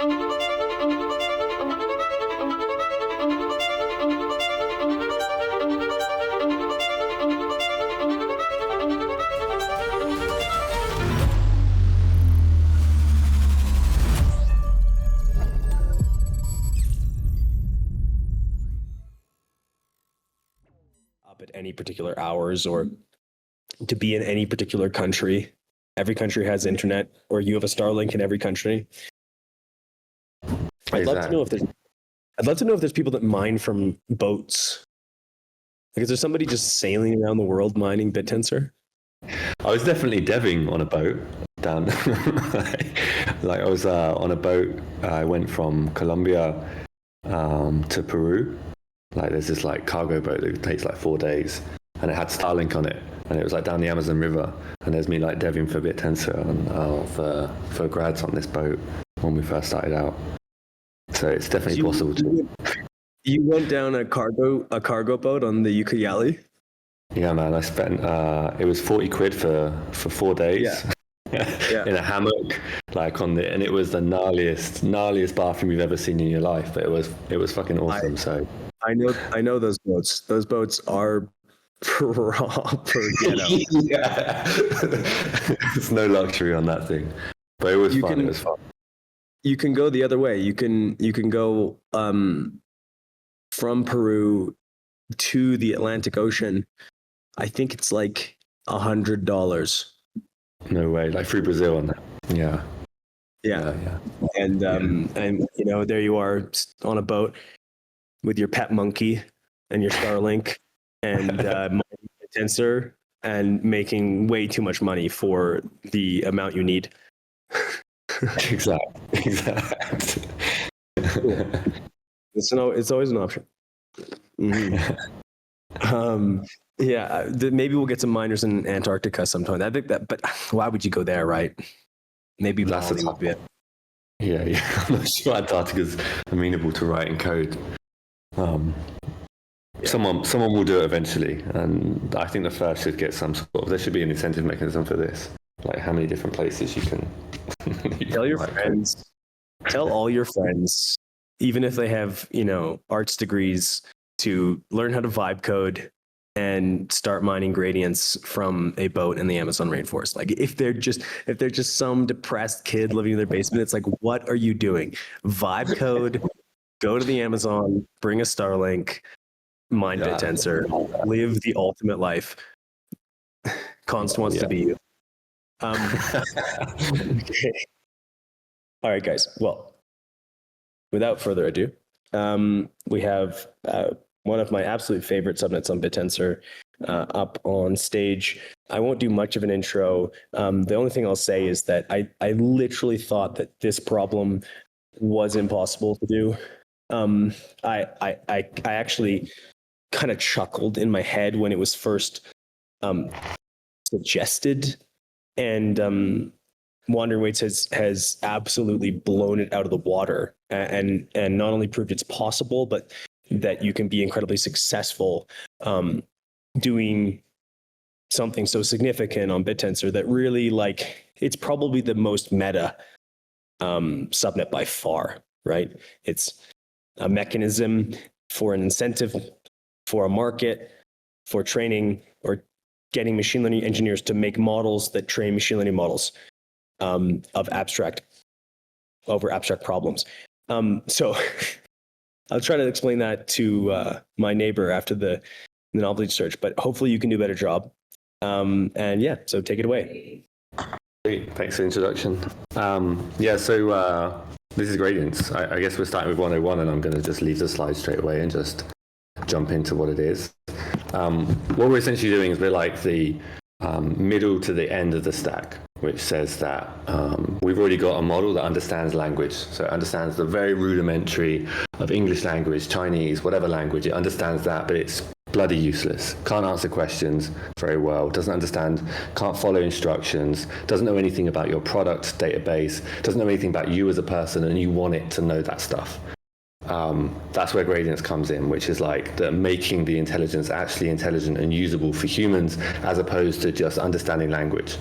Up at any particular hours or to be in any particular country. Every country has internet, or you have a Starlink in every country. I'd love to know if there's people that mine from boats. Like, is there somebody just sailing around the world mining Bittensor? I was definitely deving on a boat down. like I was on a boat. I went from Colombia to Peru. Like there's this like cargo boat that takes like 4 days, and it had Starlink on it, and it was like down the Amazon River. And there's me like deving for Bittensor and for grads on this boat when we first started out. So it's definitely possible to. You went down a cargo boat on the Ucayali? Yeah, man. I spent it was 40 quid for 4 days. Yeah. In a hammock, like and it was the gnarliest bathroom you've ever seen in your life. But it was fucking awesome. I know those boats. Those boats are proper ghetto. Yeah. There's no luxury on that thing, but it was fun. It was fun. You can go the other way. You can go from Peru to the Atlantic Ocean. I think it's like $100. No way, like through Brazil on that. Yeah. And there you are on a boat with your pet monkey and your Starlink and Bittensor, and making way too much money for the amount you need. Exactly. It's always an option. Mm-hmm. Maybe we'll get some miners in Antarctica sometime. I think that, but why would you go there, right? Maybe that's a tough bit. Yeah. I'm not sure Antarctica's amenable to writing code. Someone will do it eventually, and I think the first should get some sort of. There should be an incentive mechanism for this, like how many different places you can. Tell your friends. Tell all your friends, even if they have arts degrees, to learn how to vibe code and start mining gradients from a boat in the Amazon rainforest. Like if they're just some depressed kid living in their basement, it's like, what are you doing? Vibe code, go to the Amazon, bring a Starlink, mine Bittensor, live the ultimate life. Const wants to be you. Okay. All right, guys. Well, without further ado, we have one of my absolute favorite subnets on Bittensor up on stage. I won't do much of an intro. The only thing I'll say is that I literally thought that this problem was impossible to do. I actually kind of chuckled in my head when it was first suggested, and Wandering Weights has absolutely blown it out of the water, and not only proved it's possible, but that you can be incredibly successful doing something so significant on Bittensor that really, like, it's probably the most meta subnet by far, right? It's a mechanism for an incentive, for a market, for training, or getting machine learning engineers to make models that train machine learning models of abstract problems. So I'll try to explain that to my neighbor after the novelty search, but hopefully you can do a better job. So take it away. Great. Thanks for the introduction. So this is gradients. I guess we're starting with 101, and I'm going to just leave the slide straight away and just jump into what it is. What we're essentially doing is we're like the middle to the end of the stack, which says that we've already got a model that understands language. So it understands the very rudimentary of English language, Chinese, whatever language. It understands that, but it's bloody useless. Can't answer questions very well, doesn't understand, can't follow instructions, doesn't know anything about your product database, doesn't know anything about you as a person, and you want it to know that stuff. That's where gradients comes in, which is like making the intelligence actually intelligent and usable for humans, as opposed to just understanding language.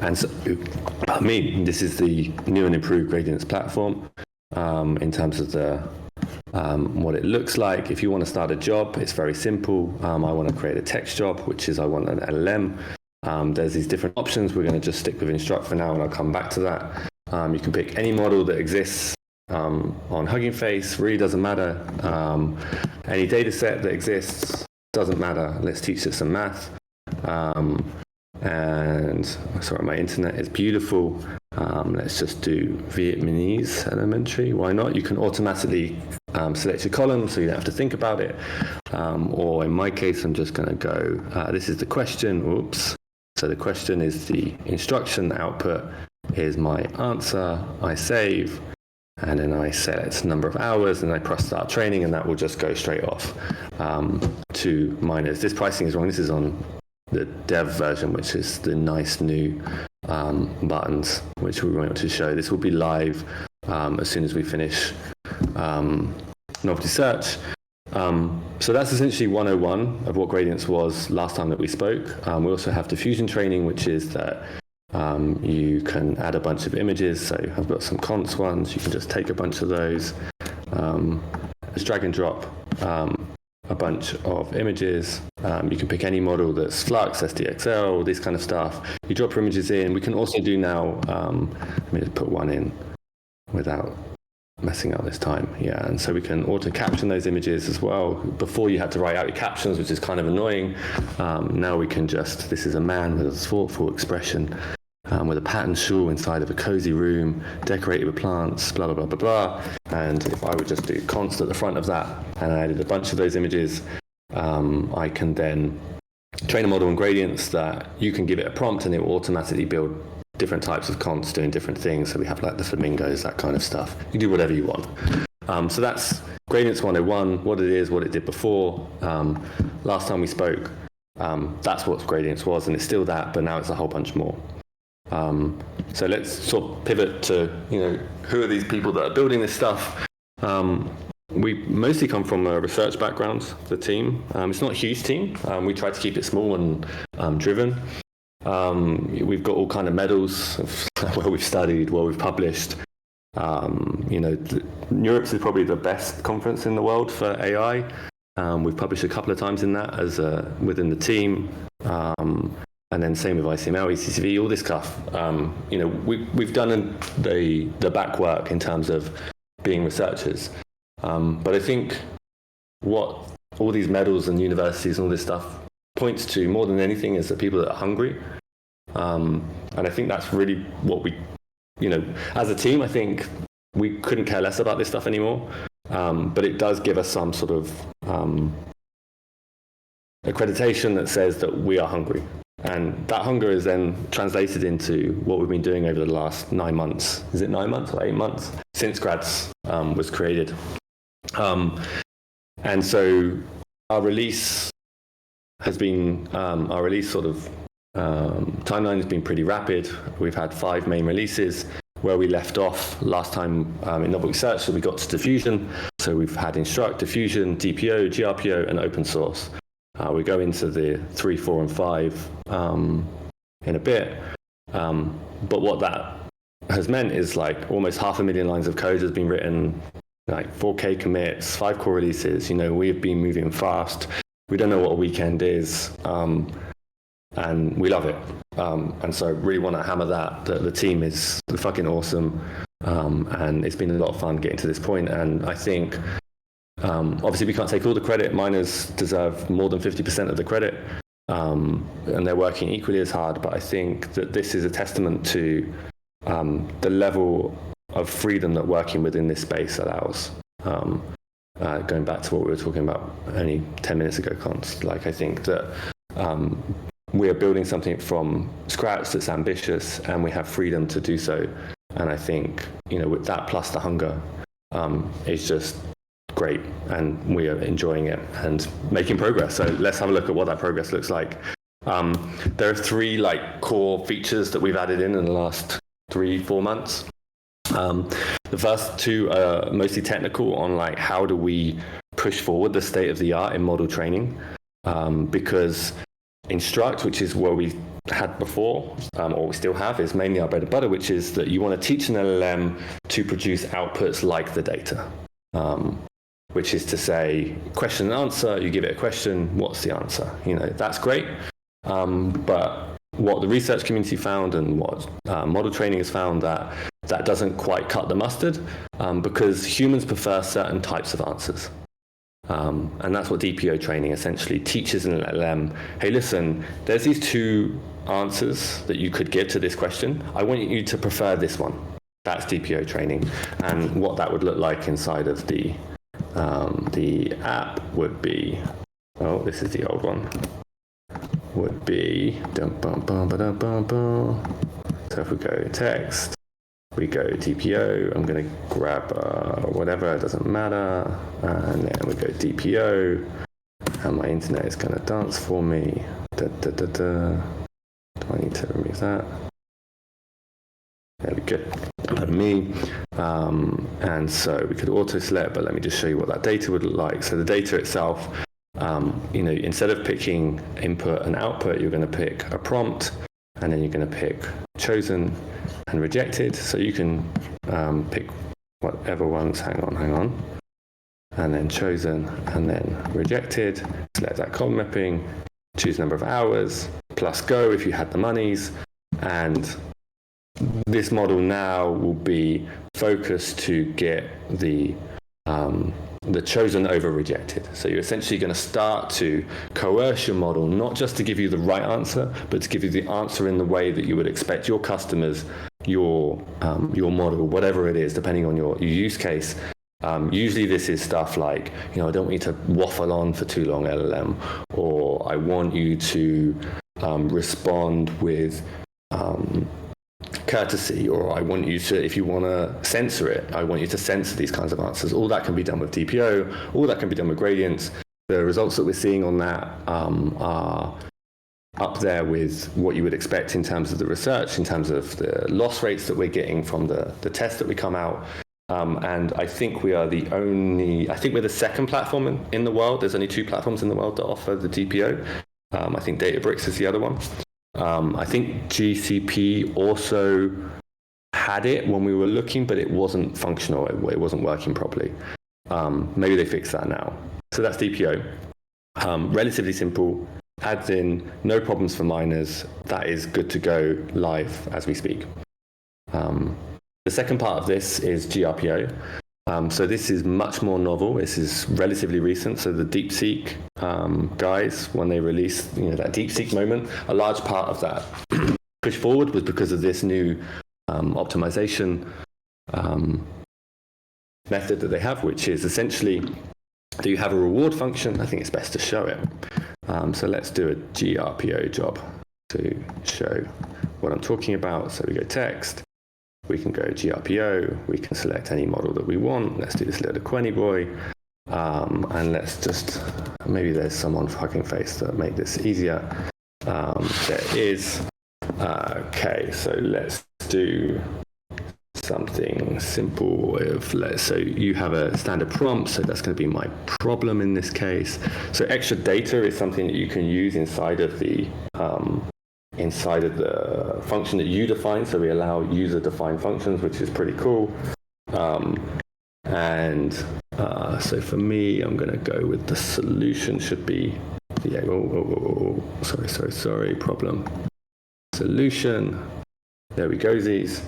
And so, this is the new and improved Gradients platform in terms of the what it looks like. If you want to start a job, it's very simple. I want to create a text job, which is I want an LLM. There's these different options. We're going to just stick with instruct for now, and I'll come back to that. You can pick any model that exists on Hugging Face, really doesn't matter. Any data set that exists, doesn't matter. Let's teach it some math. And sorry, my internet is beautiful. Let's just do Vietnamese elementary. Why not? You can automatically select your column so you don't have to think about it. Or in my case, I'm just going to go, this is the question. Oops. So the question is the instruction, the output is my answer. I save, and then I select number of hours, and I press start training, and that will just go straight off to miners. This pricing is wrong. This is on the dev version, which is the nice new buttons, which we want to show. This will be live as soon as we finish novelty search. So that's essentially 101 of what Gradients was last time that we spoke. We also have diffusion training, which is that you can add a bunch of images. So I've got some const ones. You can just take a bunch of those, just drag and drop a bunch of images. You can pick any model that's Flux, SDXL, this kind of stuff. You drop your images in. We can also do now, let me just put one in without messing up this time. Yeah, and so we can auto caption those images as well. Before you had to write out your captions, which is kind of annoying. Now we can just, this is a man with a thoughtful expression, with a patterned shawl inside of a cozy room, decorated with plants, blah, blah, blah, blah, blah. And if I would just do const at the front of that, and I added a bunch of those images, I can then train a model in Gradients that you can give it a prompt and it will automatically build different types of consts doing different things. So we have like the flamingos, that kind of stuff. You can do whatever you want. So that's Gradients 101, what it is, what it did before. Last time we spoke, that's what Gradients was, and it's still that, but now it's a whole bunch more. So let's sort of pivot to, who are these people that are building this stuff? We mostly come from a research background, the team. It's not a huge team. We try to keep it small and driven. We've got all kind of medals of where we've studied, where we've published. Europe's is probably the best conference in the world for AI. We've published a couple of times in that as within the team. And then same with ICML, ECCV, all this stuff. We've done the back work in terms of being researchers. But I think what all these medals and universities and all this stuff points to more than anything is the people that are hungry. And I think that's really what we, as a team, I think we couldn't care less about this stuff anymore. But it does give us some sort of accreditation that says that we are hungry. And that hunger is then translated into what we've been doing over the last 9 months. Is it 9 months or 8 months? Since Grads was created. And so our release has been, timeline has been pretty rapid. We've had 5 main releases. Where we left off last time in Novel Search, so we got to diffusion. So we've had Instruct, Diffusion, DPO, GRPO, and open source. We go into the 3, 4, and 5 in a bit. But what that has meant is like almost 500,000 lines of code has been written, like 4K commits, 5 core releases. We've been moving fast. We don't know what a weekend is, and we love it. And so I really want to hammer that the team is fucking awesome. And it's been a lot of fun getting to this point. And I think, obviously we can't take all the credit. Miners deserve more than 50% of the credit. And they're working equally as hard. But I think that this is a testament to the level of freedom that working within this space allows. Going back to what we were talking about only 10 minutes ago, Const, I think that we are building something from scratch that's ambitious, and we have freedom to do so. And I think, with that plus the hunger, it's just great, and we are enjoying it and making progress. So let's have a look at what that progress looks like. There are 3 core features that we've added in the last 3-4 months. The first 2 are mostly technical on how do we push forward the state of the art in model training, because instruct, which is what we had before, or we still have, is mainly our bread and butter, which is that you want to teach an LLM to produce outputs like the data, which is to say, question and answer, you give it a question, what's the answer? That's great. But what the research community found and what model training has found, that doesn't quite cut the mustard, because humans prefer certain types of answers. And that's what DPO training essentially teaches an LLM. Hey, listen, there's these two answers that you could give to this question. I want you to prefer this one. That's DPO training. And what that would look like inside of the app would be, oh, this is the old one, would be, so if we go text, we go DPO, I'm going to grab whatever, it doesn't matter, and then we go DPO, and my internet is going to dance for me. Do I need to remove that? There we go. Me. And so we could auto select, but let me just show you what that data would look like. So the data itself, instead of picking input and output, you're going to pick a prompt, and then you're going to pick chosen and rejected. So you can pick whatever ones, hang on, and then chosen and then rejected. Select that column mapping, choose number of hours, plus go if you had the monies, and this model now will be focused to get the chosen over rejected. So you're essentially going to start to coerce your model, not just to give you the right answer, but to give you the answer in the way that you would expect your customers, your model, whatever it is, depending on your use case. Usually this is stuff like, I don't want you to waffle on for too long, LLM, or I want you to respond with courtesy, or I want you to, if you want to censor it, I want you to censor these kinds of answers. All that can be done with DPO, all that can be done with gradients. The results that we're seeing on that are up there with what you would expect in terms of the research, in terms of the loss rates that we're getting from the tests that we come out. And I think we're the second platform in the world. There's only 2 platforms in the world that offer the DPO. I think Databricks is the other one. I think GCP also had it when we were looking, but it wasn't functional. It wasn't working properly. Maybe they fixed that now. So that's DPO. Relatively simple, adds in, no problems for miners. That is good to go live as we speak. The second part of this is GRPO. So this is much more novel. This is relatively recent. So the DeepSeek guys, when they released that DeepSeek moment, a large part of that push forward was because of this new optimization method that they have, which is essentially that you have a reward function. I think it's best to show it. So let's do a GRPO job to show what I'm talking about. So we go text. We can go GRPO, we can select any model that we want. Let's do this little Quenny boy. And let's just, maybe there's some on Hugging Face that make this easier. There is. Okay, so let's do something simple. So you have a standard prompt, so that's going to be my problem in this case. So extra data is something that you can use inside of the function that you define. So we allow user-defined functions, which is pretty cool. So for me, I'm going to go with the solution should be, sorry, problem. Solution. There we go, these.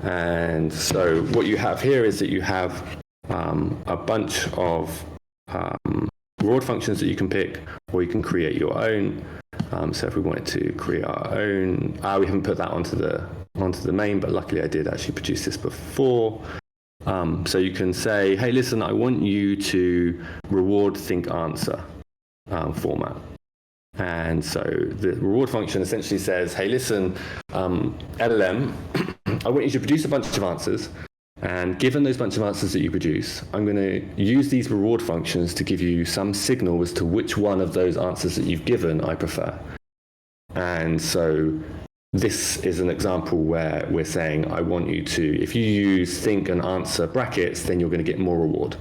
And so what you have here is that you have a bunch of reward functions that you can pick, or you can create your own. So if we wanted to create our own, we haven't put that onto the main, but luckily I did actually produce this before. So you can say, hey, listen, I want you to reward think answer format. And so the reward function essentially says, hey, listen, LLM, I want you to produce a bunch of answers. And given those bunch of answers that you produce, I'm going to use these reward functions to give you some signal as to which one of those answers that you've given I prefer. And so this is an example where we're saying, I want you to, if you use think and answer brackets, then you're going to get more reward.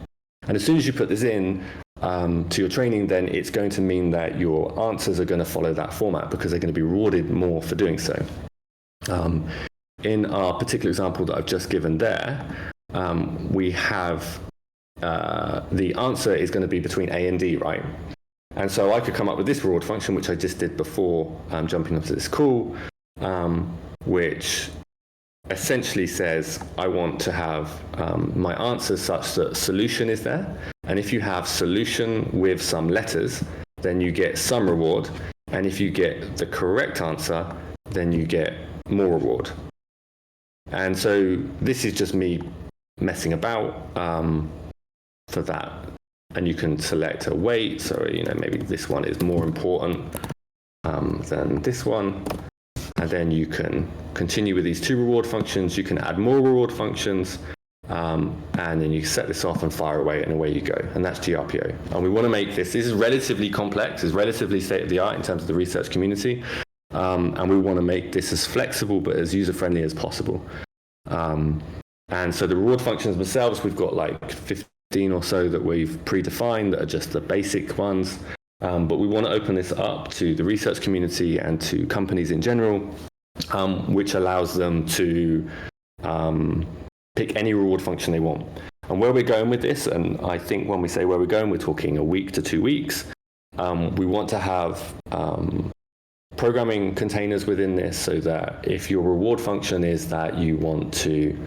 And as soon as you put this in, to your training, then it's going to mean that your answers are going to follow that format because they're going to be rewarded more for doing so. In our particular example that I've just given there, we have the answer is going to be between A and D, right? And so I could come up with this reward function, which I just did before jumping onto this call, which essentially says I want to have my answer such that solution is there. And if you have solution with some letters, then you get some reward. And if you get the correct answer, then you get more reward. And so this is just me messing about for that. And you can select a weight. So, maybe this one is more important than this one. And then you can continue with these two reward functions. You can add more reward functions. And then you set this off and fire away, and away you go. And that's GRPO. And we want to make this is relatively complex, is relatively state-of-the-art in terms of the research community. And we want to make this as flexible but as user-friendly as possible. And so the reward functions themselves, we've got like 15 or so that we've predefined that are just the basic ones. But we want to open this up to the research community and to companies in general, which allows them to pick any reward function they want. And where we're going with this, and I think when we say where we're going, we're talking a week to 2 weeks. We want to have programming containers within this so that if your reward function is that you want to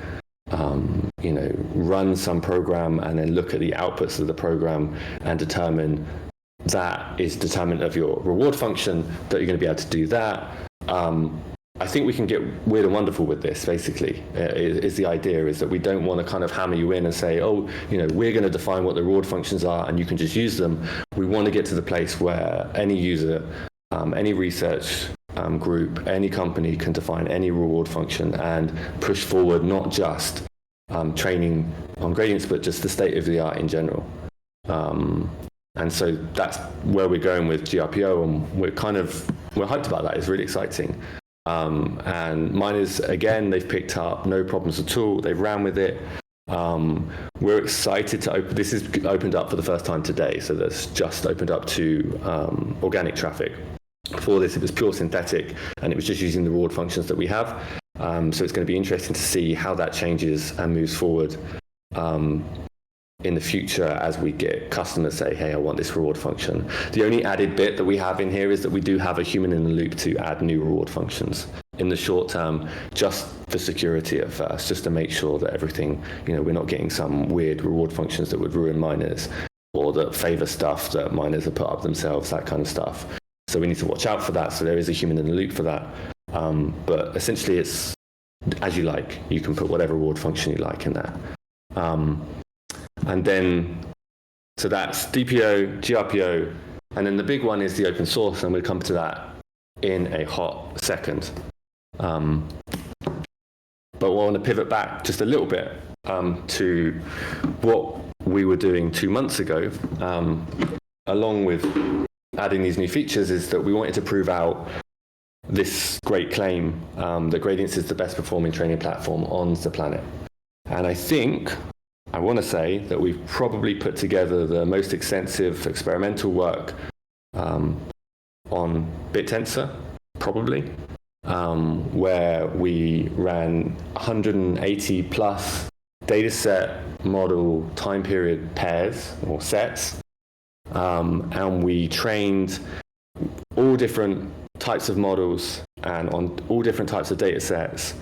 run some program and then look at the outputs of the program and determine that is determinant of your reward function, that you're going to be able to do that. I think we can get weird and wonderful with this, basically, is the idea, is that we don't want to kind of hammer you in and say, we're going to define what the reward functions are and you can just use them. We want to get to the place where any user, any research group, any company can define any reward function and push forward not just training on gradients, but just the state of the art in general. And so that's where we're going with GRPO, and we're hyped about that. It's really exciting. And miners, again, they've picked up no problems at all. They've ran with it. We're excited to open. This is opened up for the first time today, so that's just opened up to organic traffic. Before this, it was pure synthetic, and it was just using the reward functions that we have. So it's going to be interesting to see how that changes and moves forward in the future as we get customers say, hey, I want this reward function. The only added bit that we have in here is that we do have a human in the loop to add new reward functions in the short term, just for security at first, just to make sure that everything, we're not getting some weird reward functions that would ruin miners or that favor stuff that miners have put up themselves, that kind of stuff. So we need to watch out for that. So there is a human in the loop for that. But essentially it's as you like. You can put whatever reward function you like in there. And then, so that's DPO, GRPO, and then the big one is the open source, and we'll come to that in a hot second. But I want to pivot back just a little bit to what we were doing 2 months ago, along with adding these new features, is that we wanted to prove out this great claim that Gradients is the best performing training platform on the planet. And I want to say that we've probably put together the most extensive experimental work on Bittensor, probably, where we ran 180 plus dataset model time period pairs or sets, and we trained all different types of models and on all different types of data sets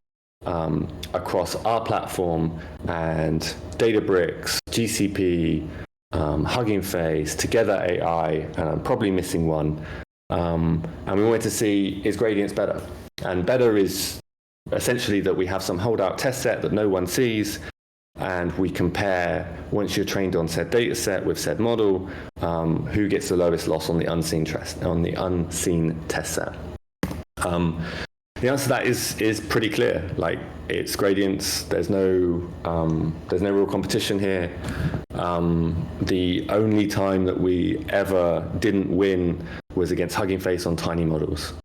across our platform and Databricks, GCP, Hugging Face, Together AI, and I'm probably missing one. And we wanted to see, is Gradients better? And better is essentially that we have some holdout test set that no one sees, and we compare, once you're trained on said data set with said model, who gets the lowest loss on the unseen test set. The answer to that is pretty clear. Like, it's Gradients. There's no real competition here. The only time that we ever didn't win was against Hugging Face on tiny models.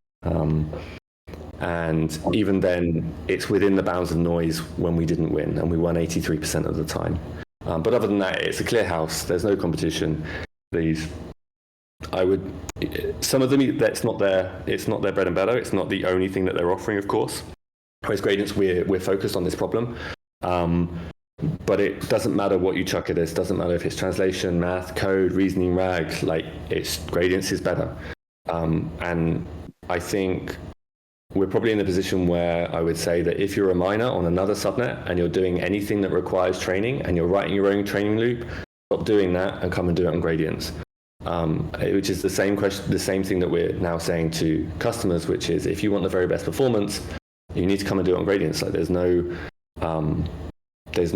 And even then, it's within the bounds of noise when we didn't win, and we won 83% of the time. But other than that, it's a clear house. There's no competition. these. Some of them, it's not their bread and butter. It's not the only thing that they're offering, of course. Whereas gradients, we're focused on this problem. But it doesn't matter what you chuck at this. Doesn't matter if it's translation, math, code, reasoning, RAG. Like, gradients is better. And I think we're probably in a position where I would say that if you're a miner on another subnet and you're doing anything that requires training and you're writing your own training loop, stop doing that and come and do it on gradients. Which is the same question, the same thing that we're now saying to customers, which is if you want the very best performance, you need to come and do it on gradients. Like, there's no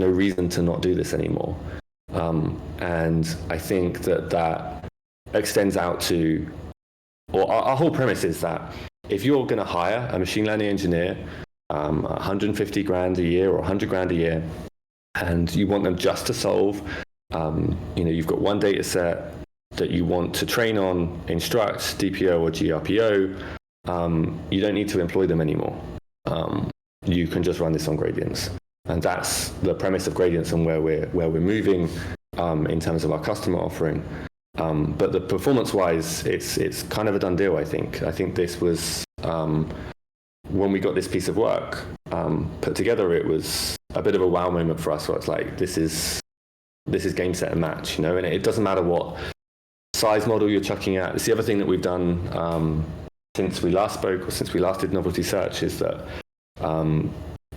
reason to not do this anymore. And I think that extends out to, or our whole premise is that if you're going to hire a machine learning engineer, 150 grand a year or 100 grand a year, and you want them just to solve, you've got one data set that you want to train on, instruct, DPO or GRPO, you don't need to employ them anymore. You can just run this on gradients. And that's the premise of gradients and where we're moving in terms of our customer offering. But the performance-wise, it's kind of a done deal, I think. I think this was, when we got this piece of work put together, it was a bit of a wow moment for us, where it's like, this is game, set, and match, and it doesn't matter what size model you're chucking at. It's the other thing that we've done since we last spoke, or since we last did novelty search, is that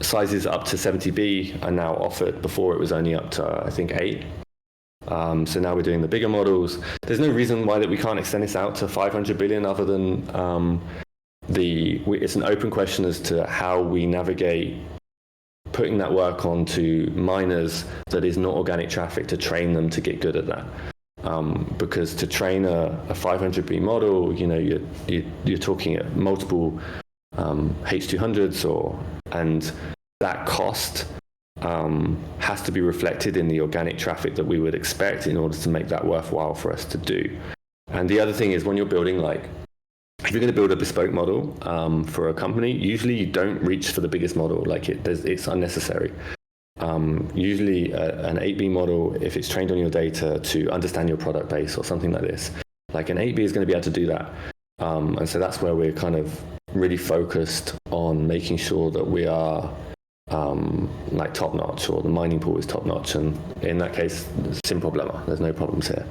sizes up to 70B are now offered. Before it was only up to, I think, 8. So now we're doing the bigger models. There's no reason why that we can't extend this out to 500 billion, other than it's an open question as to how we navigate putting that work onto miners that is not organic traffic, to train them to get good at that. Because to train a 500B model, you're talking at multiple H200s, and that cost has to be reflected in the organic traffic that we would expect in order to make that worthwhile for us to do. And the other thing is, when you're building, if you're going to build a bespoke model for a company, usually you don't reach for the biggest model. It's unnecessary. Usually an 8B model, if it's trained on your data to understand your product base or something like this, an 8B is going to be able to do that. And so that's where we're kind of really focused on making sure that we are top notch, or the mining pool is top notch. And in that case, sin problema. There's no problems here.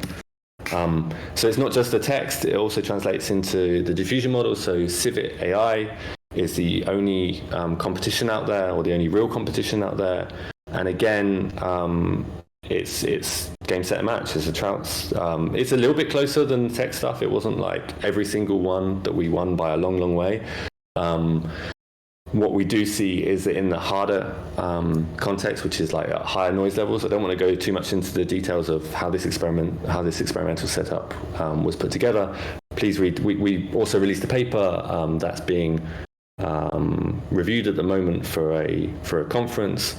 So it's not just the text, it also translates into the diffusion model. So Civit AI is the only competition out there, or the only real competition out there. And again, it's game, set, and match. It's a little bit closer than the tech stuff. It wasn't like every single one that we won by a long, long way. What we do see is that in the harder context, which is at higher noise levels, I don't want to go too much into the details of how this experimental setup was put together. Please read. We also released a paper that's being reviewed at the moment for a conference.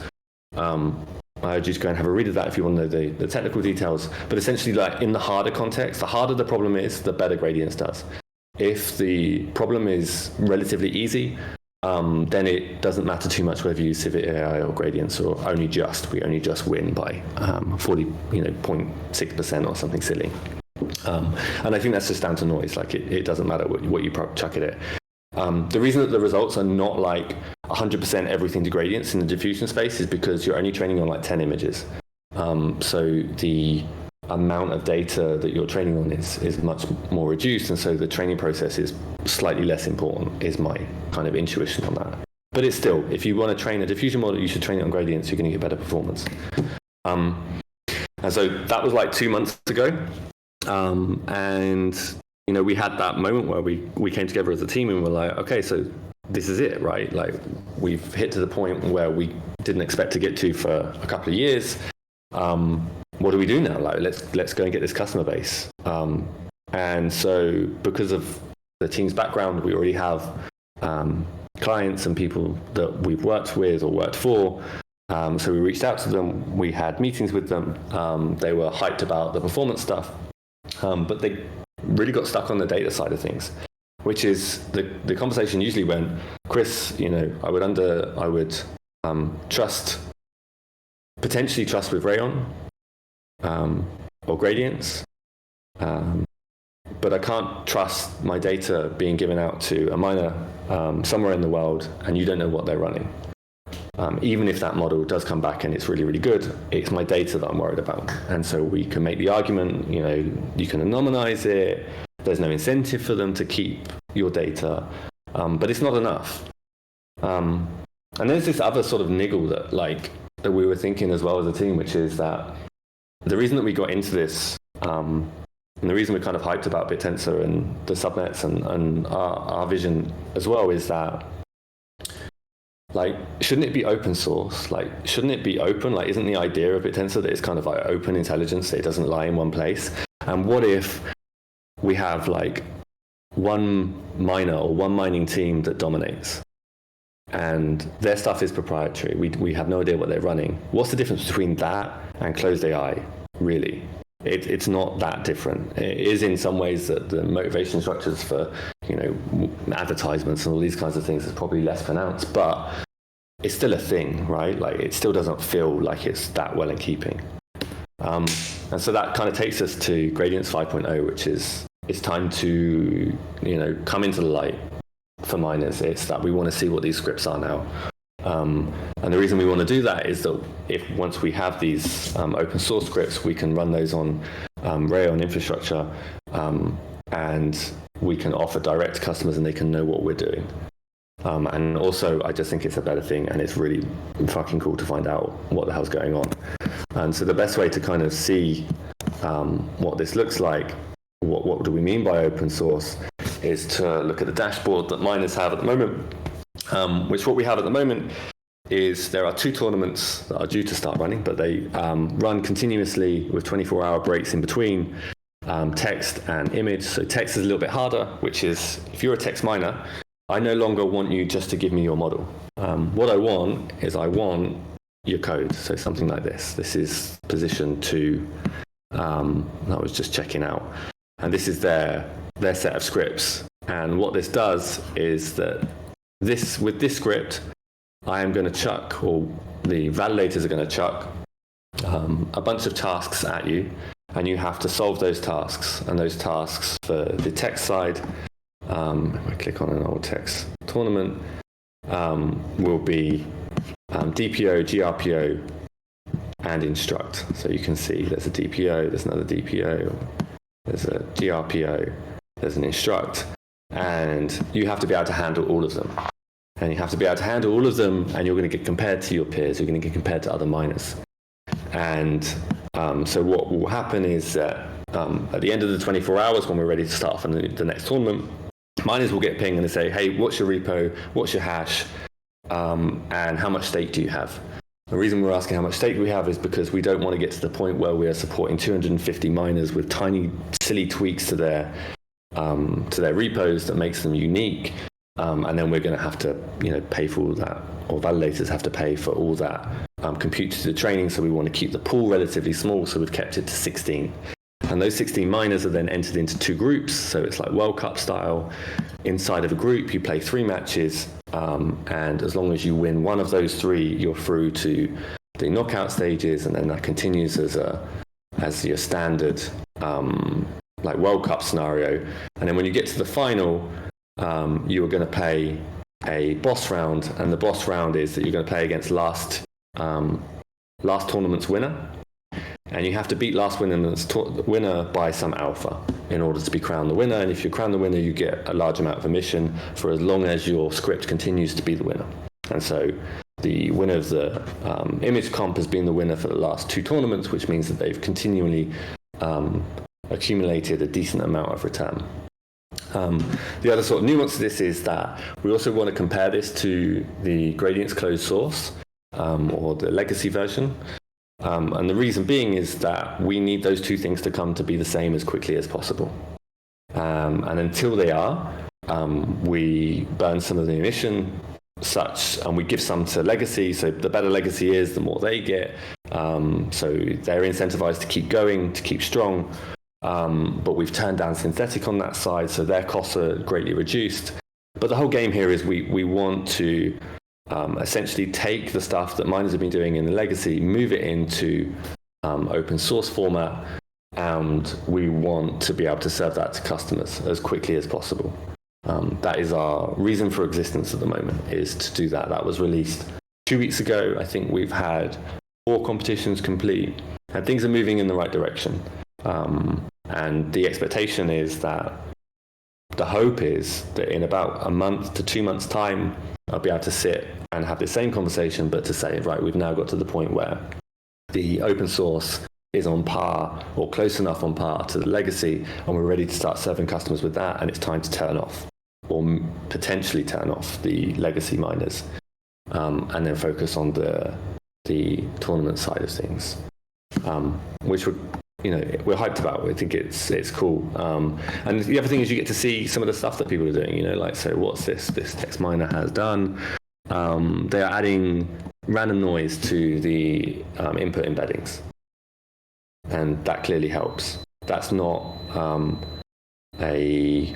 I urge you to go and have a read of that if you want to know the technical details. But essentially, in the harder context, the harder the problem is, the better gradients does. If the problem is relatively easy, then it doesn't matter too much whether you use Civit AI or gradients, or we only just win by 0.6% or something silly. And I think that's just down to noise. It doesn't matter what you chuck at it. The reason that the results are not 100% everything to gradients in the diffusion space is because you're only training on 10 images. So the amount of data that you're training on is much more reduced, and so the training process is slightly less important, is my kind of intuition on that. But it's still, if you want to train a diffusion model, you should train it on gradients. You're going to get better performance. And so that was 2 months ago. And we had that moment where we came together as a team and we're like, okay, so this is it, right? We've hit to the point where we didn't expect to get to for a couple of years. What do we do now? Let's go and get this customer base. And so because of the team's background, we already have clients and people that we've worked with or worked for. So we reached out to them. We had meetings with them. They were hyped about the performance stuff, but they really got stuck on the data side of things, which is the conversation usually went, Chris, I would potentially trust with Rayon or gradients, But I can't trust my data being given out to a miner somewhere in the world, and you don't know what they're running. Even if that model does come back and it's really, really good, it's my data that I'm worried about. And so we can make the argument, you can anonymize it. There's no incentive for them to keep your data, but it's not enough. And there's this other sort of niggle that we were thinking as well as a team, which is that the reason that we got into this, and the reason we're kind of hyped about Bittensor and the subnets and our vision as well, is that shouldn't it be open source? Shouldn't it be open? Isn't the idea of Bittensor that it's kind of like open intelligence, that it doesn't lie in one place? And what if we have one miner or one mining team that dominates, and their stuff is proprietary? We have no idea what they're running. What's the difference between that and closed AI, really? It's not that different. It is in some ways that the motivation structures for, advertisements and all these kinds of things is probably less pronounced, but it's still a thing, right? It still doesn't feel like it's that well in keeping. And so that kind of takes us to Gradients 5.0, which is it's time to, come into the light for miners. It's that we want to see what these scripts are now. And the reason we want to do that is that once we have these open source scripts, we can run those on Rayon infrastructure, and we can offer direct to customers, and they can know what we're doing. And also, I just think it's a better thing, and it's really fucking cool to find out what the hell's going on. And so the best way to kind of see what this looks like, what do we mean by open source, is to look at the dashboard that miners have at the moment. Which what we have at the moment is there are 2 tournaments that are due to start running, but they run continuously with 24-hour breaks in between, text and image. So text is a little bit harder, which is, if you're a text miner, I no longer want you just to give me your model. What I want is your code. So something like this. This is position 2. I was just checking out. And this is their set of scripts. And what this does is that with this script, I am going to chuck, or the validators are going to chuck, a bunch of tasks at you, and you have to solve those tasks. And those tasks for the text side, if I click on an old text tournament, will be DPO, GRPO, and instruct. So you can see there's a DPO, there's another DPO, there's a GRPO, there's an instruct. And you have to be able to handle all of them. And you have to be able to handle all of them, and you're going to get compared to your peers. You're going to get compared to other miners. And so what will happen is that at the end of the 24 hours, when we're ready to start for the next tournament, miners will get pinged and they say, hey, what's your repo? What's your hash? And how much stake do you have? The reason we're asking how much stake we have is because we don't want to get to the point where we are supporting 250 miners with tiny, silly tweaks to their repos that makes them unique, and then we're going to have to pay for all that, or validators have to pay for all that compute to the training. So we want to keep the pool relatively small, so we've kept it to 16, and those 16 miners are then entered into 2 groups. So it's like World Cup style. Inside of a group you play 3 matches, and as long as you win one of those 3, you're through to the knockout stages, and then that continues as your standard World Cup scenario. And then when you get to the final, you are going to play a boss round, and the boss round is that you're going to play against last tournament's winner, and you have to beat last winner by some alpha in order to be crowned the winner. And if you crown the winner, you get a large amount of emission for as long as your script continues to be the winner. And so the winner of the image comp has been the winner for the last 2 tournaments, which means that they've continually accumulated a decent amount of return. The other sort of nuance to this is that we also want to compare this to the Gradients closed source, or the legacy version. And the reason being is that we need those 2 things to come to be the same as quickly as possible. And until they are, we burn some of the emission, and we give some to legacy. So the better legacy is, the more they get. So they're incentivized to keep going, to keep strong. But we've turned down synthetic on that side, so their costs are greatly reduced. But the whole game here is we want to essentially take the stuff that miners have been doing in the legacy, move it into open source format, and we want to be able to serve that to customers as quickly as possible. That is our reason for existence at the moment, is to do that. That was released 2 weeks ago. I think we've had 4 competitions complete, and things are moving in the right direction. And the expectation is that, the hope is that in about a month to 2 months' time, I'll be able to sit and have the same conversation, but to say, right, we've now got to the point where the open source is on par or close enough on par to the legacy, and we're ready to start serving customers with that, and it's time to turn off or potentially turn off the legacy miners, and then focus on the tournament side of things, which would, we're hyped about. I think it's cool. And the other thing is you get to see some of the stuff that people are doing, like, so what's this text miner has done. They are adding random noise to the input embeddings, and that clearly helps. That's not a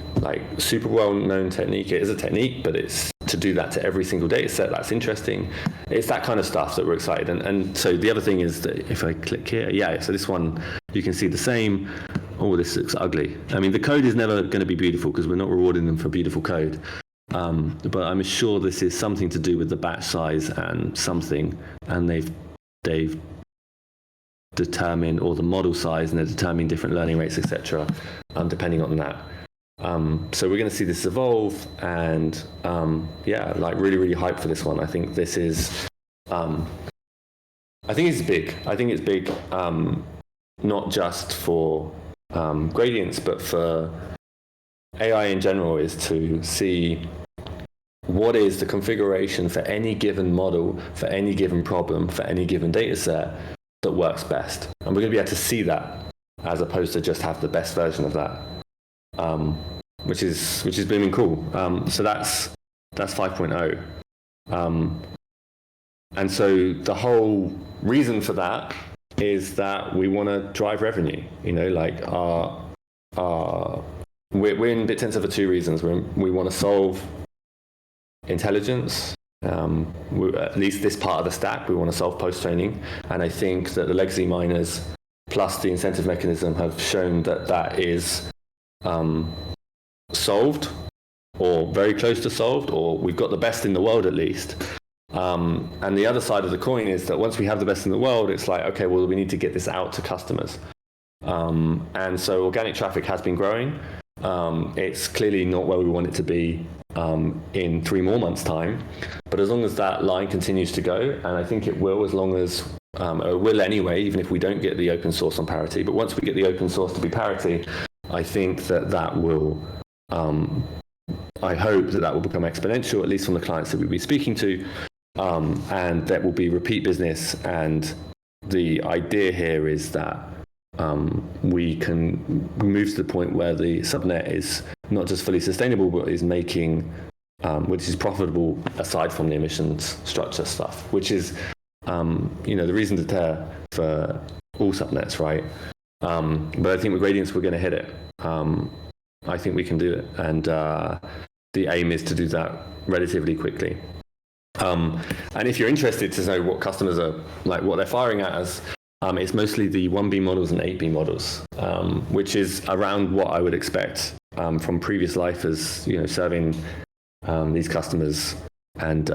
super well-known technique. It is a technique, but it's to do that to every single data set. That's interesting. It's that kind of stuff that we're excited. And so the other thing is that if I click here, so this one, you can see the same. Oh, this looks ugly. I mean, the code is never going to be beautiful because we're not rewarding them for beautiful code. But I'm sure this is something to do with the batch size and something, and they've determined, or the model size, and they're determining different learning rates, etc., depending on that. So we're going to see this evolve, and really, really hyped for this one. I think this is, I think it's big. I think it's big, not just for gradients, but for AI in general, is to see what is the configuration for any given model, for any given problem, for any given data set that works best. And we're going to be able to see that, as opposed to just have the best version of that, which is blooming cool. So that's 5.0. And so the whole reason for that is that we want to drive revenue. We're in Bittensor for 2 reasons. We want to solve intelligence, at least this part of the stack. We want to solve post-training, and I think that the legacy miners plus the incentive mechanism have shown that that is solved, or very close to solved, or we've got the best in the world at least. And the other side of the coin is that once we have the best in the world, it's like, okay, well, we need to get this out to customers. And so organic traffic has been growing. It's clearly not where we want it to be in 3 more months' time. But as long as that line continues to go, and I think it will, as long as, it will anyway, even if we don't get the open source on parity. But once we get the open source to be parity, I think that will, I hope that will become exponential, at least from the clients that we'll be speaking to. And that will be repeat business. And the idea here is that we can move to the point where the subnet is not just fully sustainable, but is making, which is profitable aside from the emissions structure stuff, which is, the reason to tear for all subnets, right? But I think with gradients, we're going to hit it. I think we can do it. And the aim is to do that relatively quickly. And if you're interested to know what customers are, like what they're firing at us, it's mostly the 1B models and 8B models, which is around what I would expect from previous life as, serving these customers and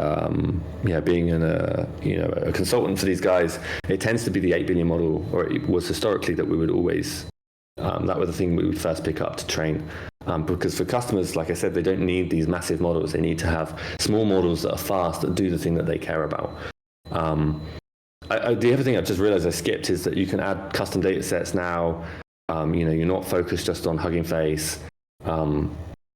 being a consultant for these guys. It tends to be the 8 billion model, or it was historically that we would always, that was the thing we would first pick up to train. Because for customers, like I said, they don't need these massive models. They need to have small models that are fast, that do the thing that they care about. The other thing I've just realized I skipped is that you can add custom data sets now. You're not focused just on Hugging Face.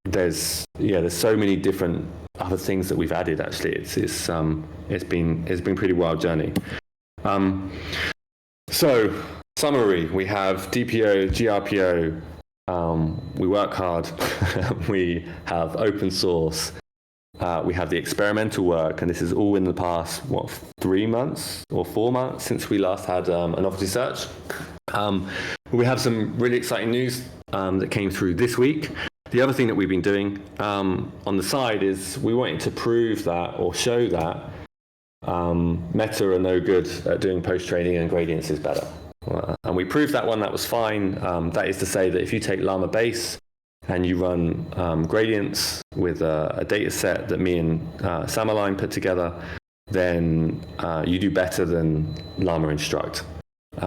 There's so many different other things that we've added. Actually, it's been pretty wild journey. So summary: we have DPO, GRPO. We work hard. We have open source. We have the experimental work, and this is all in the past, 3 months or 4 months since we last had a novelty search. We have some really exciting news that came through this week. The other thing that we've been doing on the side is we wanted to prove that, or show that Meta are no good at doing post-training and gradients is better. And And we proved that one, that was fine. That is to say that if you take llama base and you run gradients with a data set that me and Samaline put together, then you do better than llama instruct,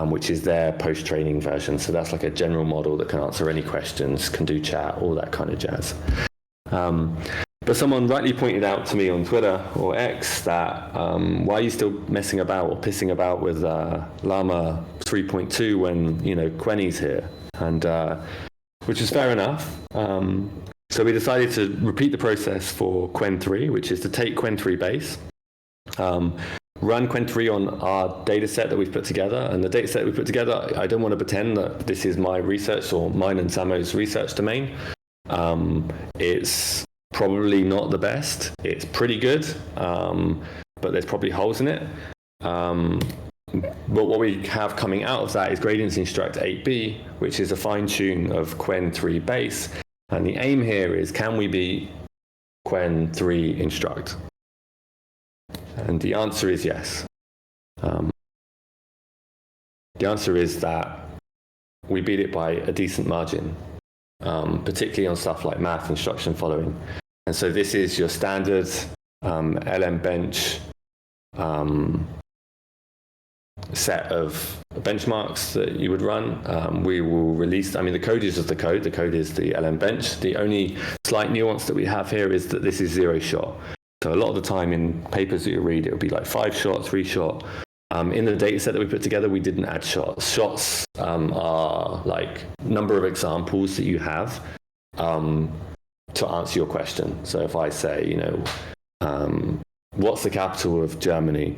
which is their post-training version. So that's like a general model that can answer any questions, can do chat, all that kind of jazz. But someone rightly pointed out to me on Twitter or X that why are you still messing about or pissing about with llama 3.2 when, you know, Quenny's here? And which is fair enough. So we decided to repeat the process for Qwen 3, which is to take Qwen 3 base, run Qwen 3 on our data set that we've put together. And the data set we put together, I don't want to pretend that this is my research or mine and Samo's research domain. It's probably not the best. It's pretty good, but there's probably holes in it. But what we have coming out of that is gradients instruct 8b, which is a fine tune of Qwen 3 base. And the aim here is, can we beat Qwen 3 instruct? And the answer is yes. The answer is that we beat it by a decent margin, particularly on stuff like math instruction following. And so this is your standard LM bench set of benchmarks that you would run. We will release, I mean, the code is just the code. The code is the LM bench. The only slight nuance that we have here is that this is 0 shot. So a lot of the time in papers that you read, it would be like 5 shot, 3 shot. In the data set that we put together, we didn't add shots. Shots are like number of examples that you have to answer your question. So if I say, you know, what's the capital of Germany?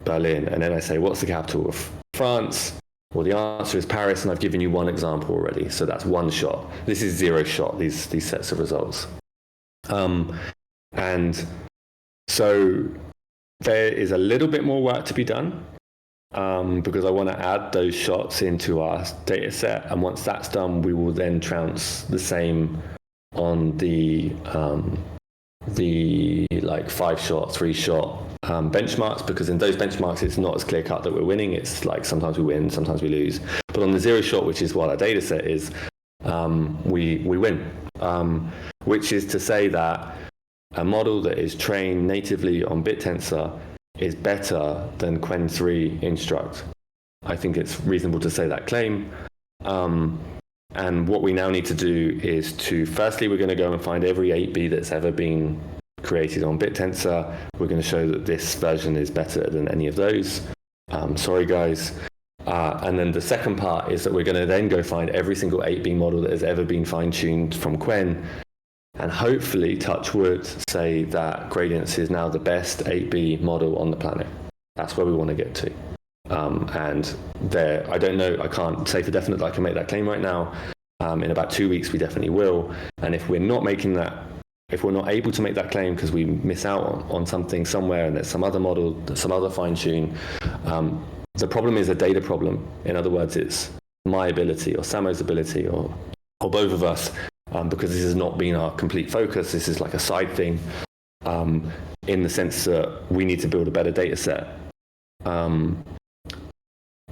Berlin. And then I say, what's the capital of France? Well, the answer is Paris, and I've given you one example already. So that's 1 shot. This is 0 shot, these sets of results. And so there is a little bit more work to be done because I want to add those shots into our data set. And once that's done, we will then trounce the same on the like 5 shot, 3 shot benchmarks, because in those benchmarks, it's not as clear cut that we're winning. It's like sometimes we win, sometimes we lose. But on the 0 shot, which is what our data set is, we win, which is to say that a model that is trained natively on Bittensor is better than Qwen 3 instruct. I think it's reasonable to say that claim. And what we now need to do is to, firstly, we're going to go and find every 8B that's ever been created on Bittensor. We're going to show that this version is better than any of those. Sorry, guys. And then the second part is that we're going to then go find every single 8B model that has ever been fine-tuned from Qwen, and hopefully, touch wood, say that Gradients is now the best 8B model on the planet. That's where we want to get to. And there, I don't know, I can't say for definite that I can make that claim right now. In about 2 weeks, we definitely will. And if we're not making that, if we're not able to make that claim because we miss out on something somewhere and there's some other model, some other fine tune, the problem is a data problem. In other words, it's my ability or Samo's ability or both of us, because this has not been our complete focus. This is like a side thing, in the sense that we need to build a better data set.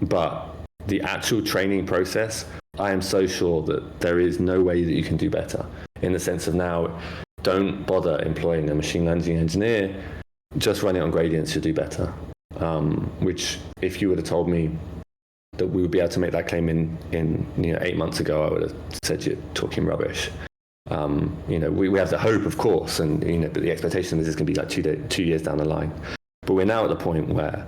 But the actual training process, I am so sure that there is no way that you can do better, in the sense of now, don't bother employing a machine learning engineer, just run it on gradients, you'll do better. Which, if you would have told me that we would be able to make that claim in 8 months ago, I would have said you're talking rubbish. We have the hope, of course, and but the expectation is this can be like 2 years down the line. But we're now at the point where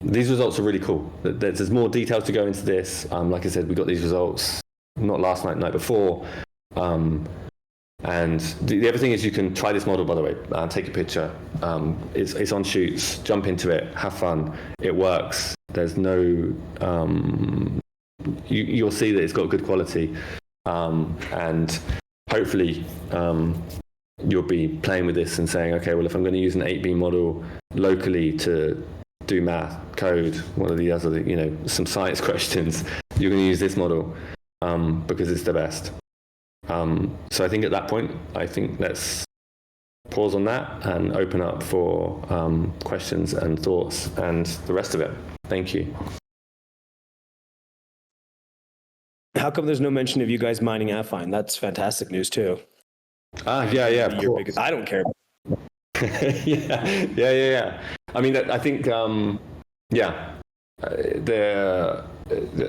these results are really cool. There's more details to go into this. Like I said, we got these results not last night, night before. And the other thing is you can try this model, by the way, take a picture. It's on Shoots, jump into it, have fun. It works. There's no, you'll see that it's got good quality. And hopefully you'll be playing with this and saying, okay, well, if I'm going to use an 8B model locally to do math, code, one of the other, some science questions, you're going to use this model because it's the best. So I think at that point, I think let's pause on that and open up for questions and thoughts and the rest of it. Thank you. How come there's no mention of you guys mining Affine? That's fantastic news too. Yeah, of course. I don't care. yeah. I mean, I think,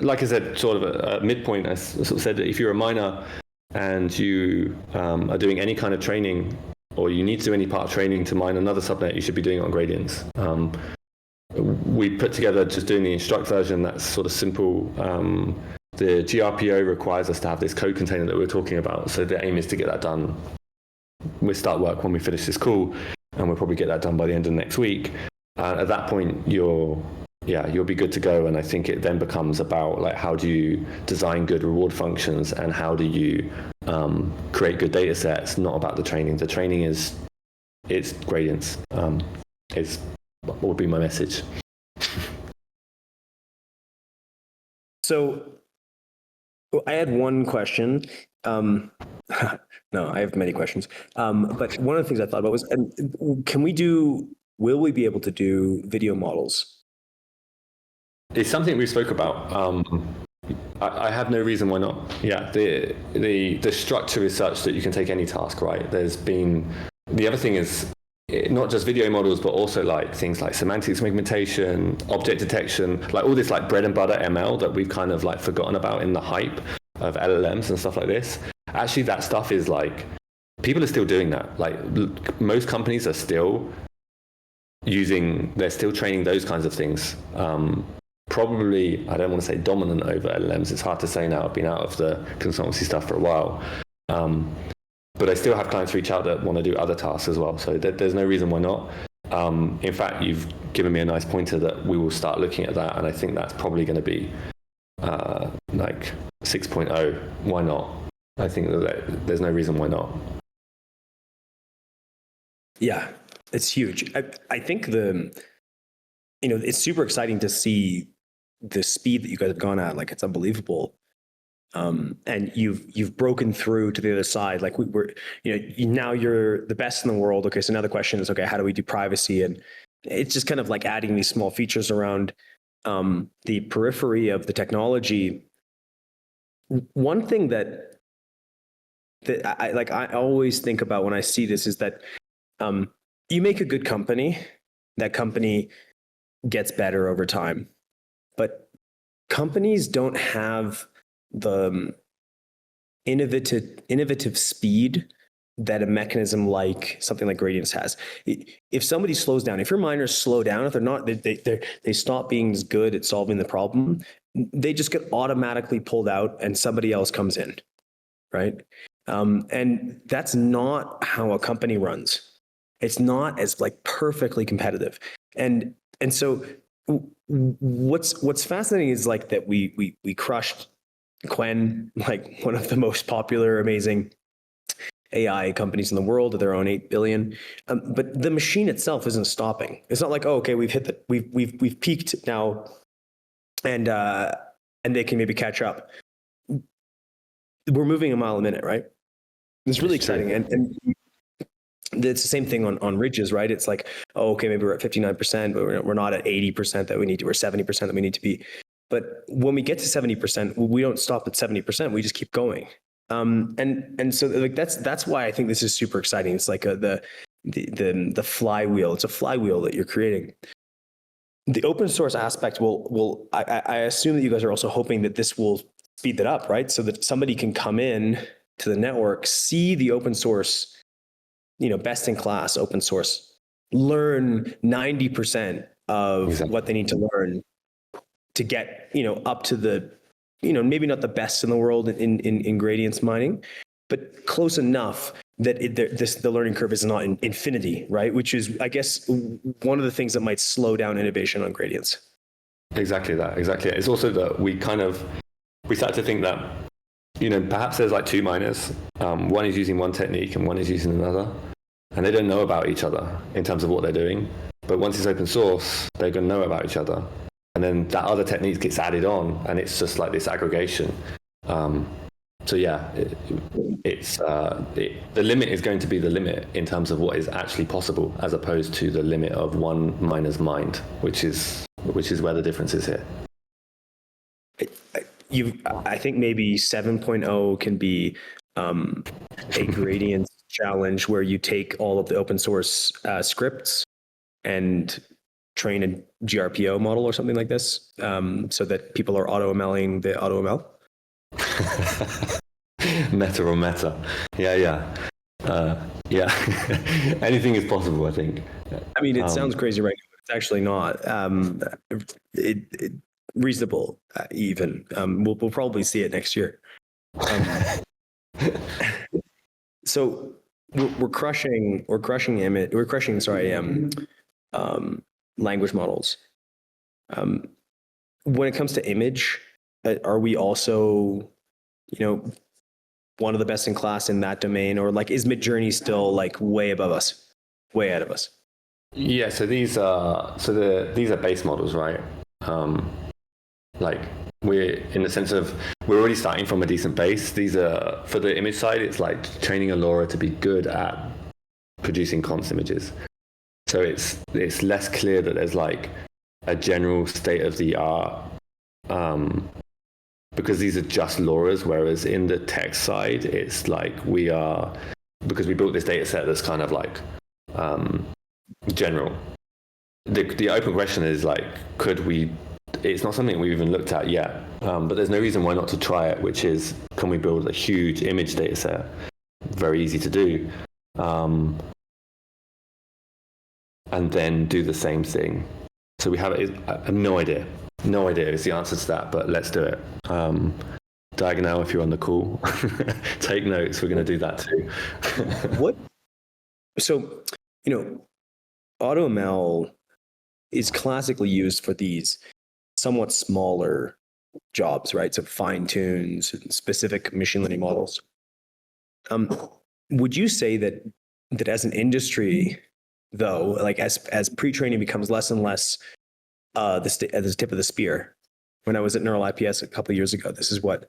like I said, sort of a midpoint, I sort of said that if you're a miner and you are doing any kind of training, or you need to do any part of training to mine another subnet, you should be doing it on gradients. We put together, just doing the instruct version, that's sort of simple. The GRPO requires us to have this code container that we're talking about. So the aim is to get that done. We'll start work when we finish this call, and we'll probably get that done by the end of next week. At that point, you'll be good to go. And I think it then becomes about like, how do you design good reward functions, and how do you create good data sets? Not about the training. The training it's gradients. Is what would be my message. So I had one question. No, I have many questions. But one of the things I thought about was, will we be able to do video models? It's something we spoke about. I have no reason why not. Yeah, the structure is such that you can take any task, right? The other thing is not just video models, but also like things like semantic segmentation, object detection, like all this like bread and butter ML that we've kind of like forgotten about in the hype of LLMs and stuff like this. Actually, that stuff is like, people are still doing that. Like most companies are still they're still training those kinds of things. Probably, I don't want to say dominant over LLMs. It's hard to say now. I've been out of the consultancy stuff for a while. But I still have clients reach out that want to do other tasks as well. So there's no reason why not. In fact, you've given me a nice pointer that we will start looking at that. And I think that's probably going to be like 6.0. Why not? I think that there's no reason why not. Yeah, it's huge. I think it's super exciting to see the speed that you guys have gone at. Like, it's unbelievable. And you've broken through to the other side. Like now you're the best in the world. Okay, so now the question is, okay, how do we do privacy? And it's just kind of like adding these small features around the periphery of the technology. One thing that I always think about when I see this is that you make a good company, that company gets better over time, but companies don't have the innovative speed that a mechanism like something like gradients has. If somebody slows down, if your miners slow down, if they're not, they stop being as good at solving the problem, they just get automatically pulled out and somebody else comes in, right? And that's not how a company runs. It's not as like perfectly competitive. And so what's fascinating is like that we crushed Quen, like one of the most popular, amazing AI companies in the world, at their own 8 billion. But the machine itself isn't stopping. It's not like, oh, okay, we've peaked now, and they can maybe catch up. We're moving a mile a minute, right? It's really exciting, and it's the same thing on ridges, right? It's like, oh, okay, maybe we're at 59%, but we're not at 80% that we need to, or 70% that we need to be. But when we get to 70%, we don't stop at 70%. We just keep going. And so like that's why I think this is super exciting. It's like the flywheel. It's a flywheel that you're creating. The open source aspect I assume that you guys are also hoping that this will speed that up, right? So that somebody can come in to the network, see the open source, best in class open source, learn 90% of what they need to learn to get, up to the, maybe not the best in the world in gradients mining, but close enough that the learning curve is not infinity, right? Which is, I guess, one of the things that might slow down innovation on gradients. Exactly that. Exactly. It's also that we start to think that, perhaps there's like two miners. One is using one technique and one is using another, and they don't know about each other in terms of what they're doing. But once it's open source, they're going to know about each other. And then that other technique gets added on, and it's just like this aggregation. So yeah, the limit is going to be the limit in terms of what is actually possible, as opposed to the limit of one miner's mind, which is where the difference is here. I think maybe 7.0 can be a gradient challenge where you take all of the open source scripts and train a GRPO model or something like this, so that people are auto-MLing the auto-ML. Meta or meta. Yeah. Anything is possible, I think. I mean, it sounds crazy right now, but it's actually not. Reasonable, even. We'll probably see it next year. So we're crushing language models. When it comes to image, are we also, one of the best in class in that domain, or like is Midjourney still like way above us, way ahead of us? Yeah. So these are base models, right? Like we're in the sense of we're already starting from a decent base. These are, for the image side, it's like training a LoRa to be good at producing cons images. So it's less clear that there's like a general state of the art, because these are just LoRa's, whereas in the text side, it's like because we built this data set that's kind of like general. The open question is like, it's not something we've even looked at yet, but there's no reason why not to try it, which is, can we build a huge image data set? Very easy to do. And then do the same thing. So we have I have no idea. No idea is the answer to that, but let's do it. Diagonal, if you're on the call, take notes. We're going to do that too. What? So, AutoML is classically used for these somewhat smaller jobs, right? So fine tunes and specific machine learning models. Would you say that as an industry, though, like as pre-training becomes less and less the tip of the spear? When I was at Neural IPS a couple of years ago, this is what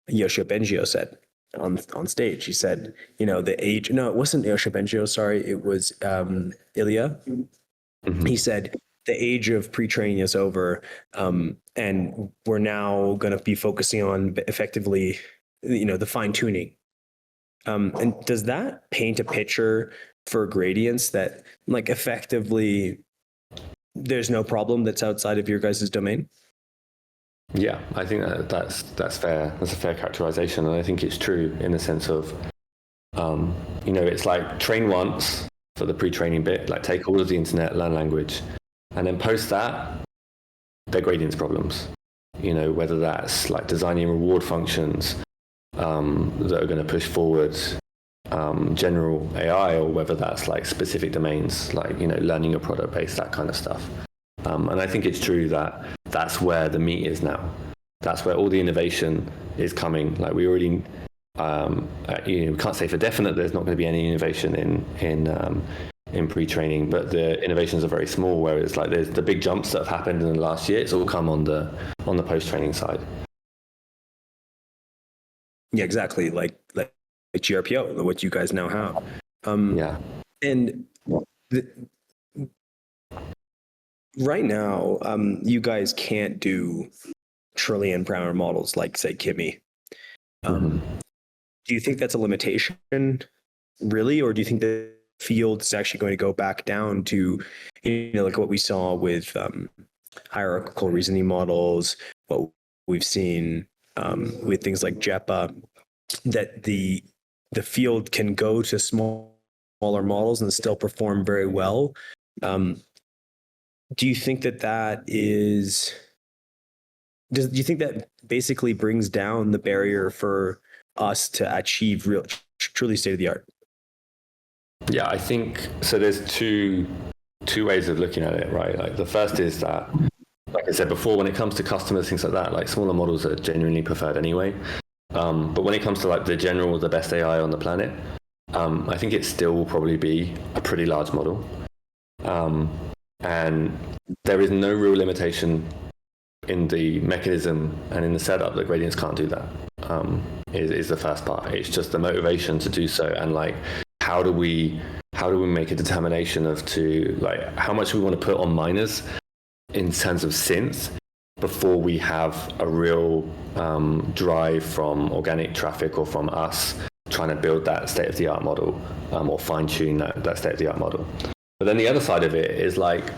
Yoshio Bengio said on stage. He said, it wasn't Yoshio Bengio, sorry, it was Ilya. Mm-hmm. He said, the age of pre-training is over, and we're now going to be focusing on effectively, the fine-tuning. And does that paint a picture for gradients that, like, effectively there's no problem that's outside of your guys' domain? Yeah, I think that's fair. That's a fair characterization, and I think it's true in the sense of, it's like train once for the pre-training bit, like take all of the internet, learn language, and then post that, they're gradients problems. Whether that's like designing reward functions that are going to push forward general AI, or whether that's like specific domains, like learning a product base, that kind of stuff. And I think it's true that that's where the meat is now. That's where all the innovation is coming. Like we already, we can't say for definite there's not going to be any innovation in pre-training, but the innovations are very small. Whereas like there's the big jumps that have happened in the last year. It's all come on the post-training side. Yeah, exactly. Like GRPO, what you guys now have. Yeah. And right now, you guys can't do trillion parameter models like, say, Kimi. Do you think that's a limitation, really, or do you think the field is actually going to go back down to, like what we saw with hierarchical reasoning models, what we've seen with things like JEPA, that the field can go to smaller models and still perform very well? Do you think that is? Do you think that basically brings down the barrier for us to achieve truly state of the art? Yeah, I think so. There's two ways of looking at it, right? Like the first is that, like I said before, when it comes to customers, things like that, like smaller models are genuinely preferred anyway. But when it comes to like the best AI on the planet, I think it still will probably be a pretty large model. And there is no real limitation in the mechanism and in the setup that gradients can't do that. is the first part. It's just the motivation to do so, and like how do we make a determination of to like how much we want to put on miners in terms of synth before we have a real drive from organic traffic or from us trying to build that state-of-the-art model or fine-tune that state-of-the-art model. But then the other side of it is like,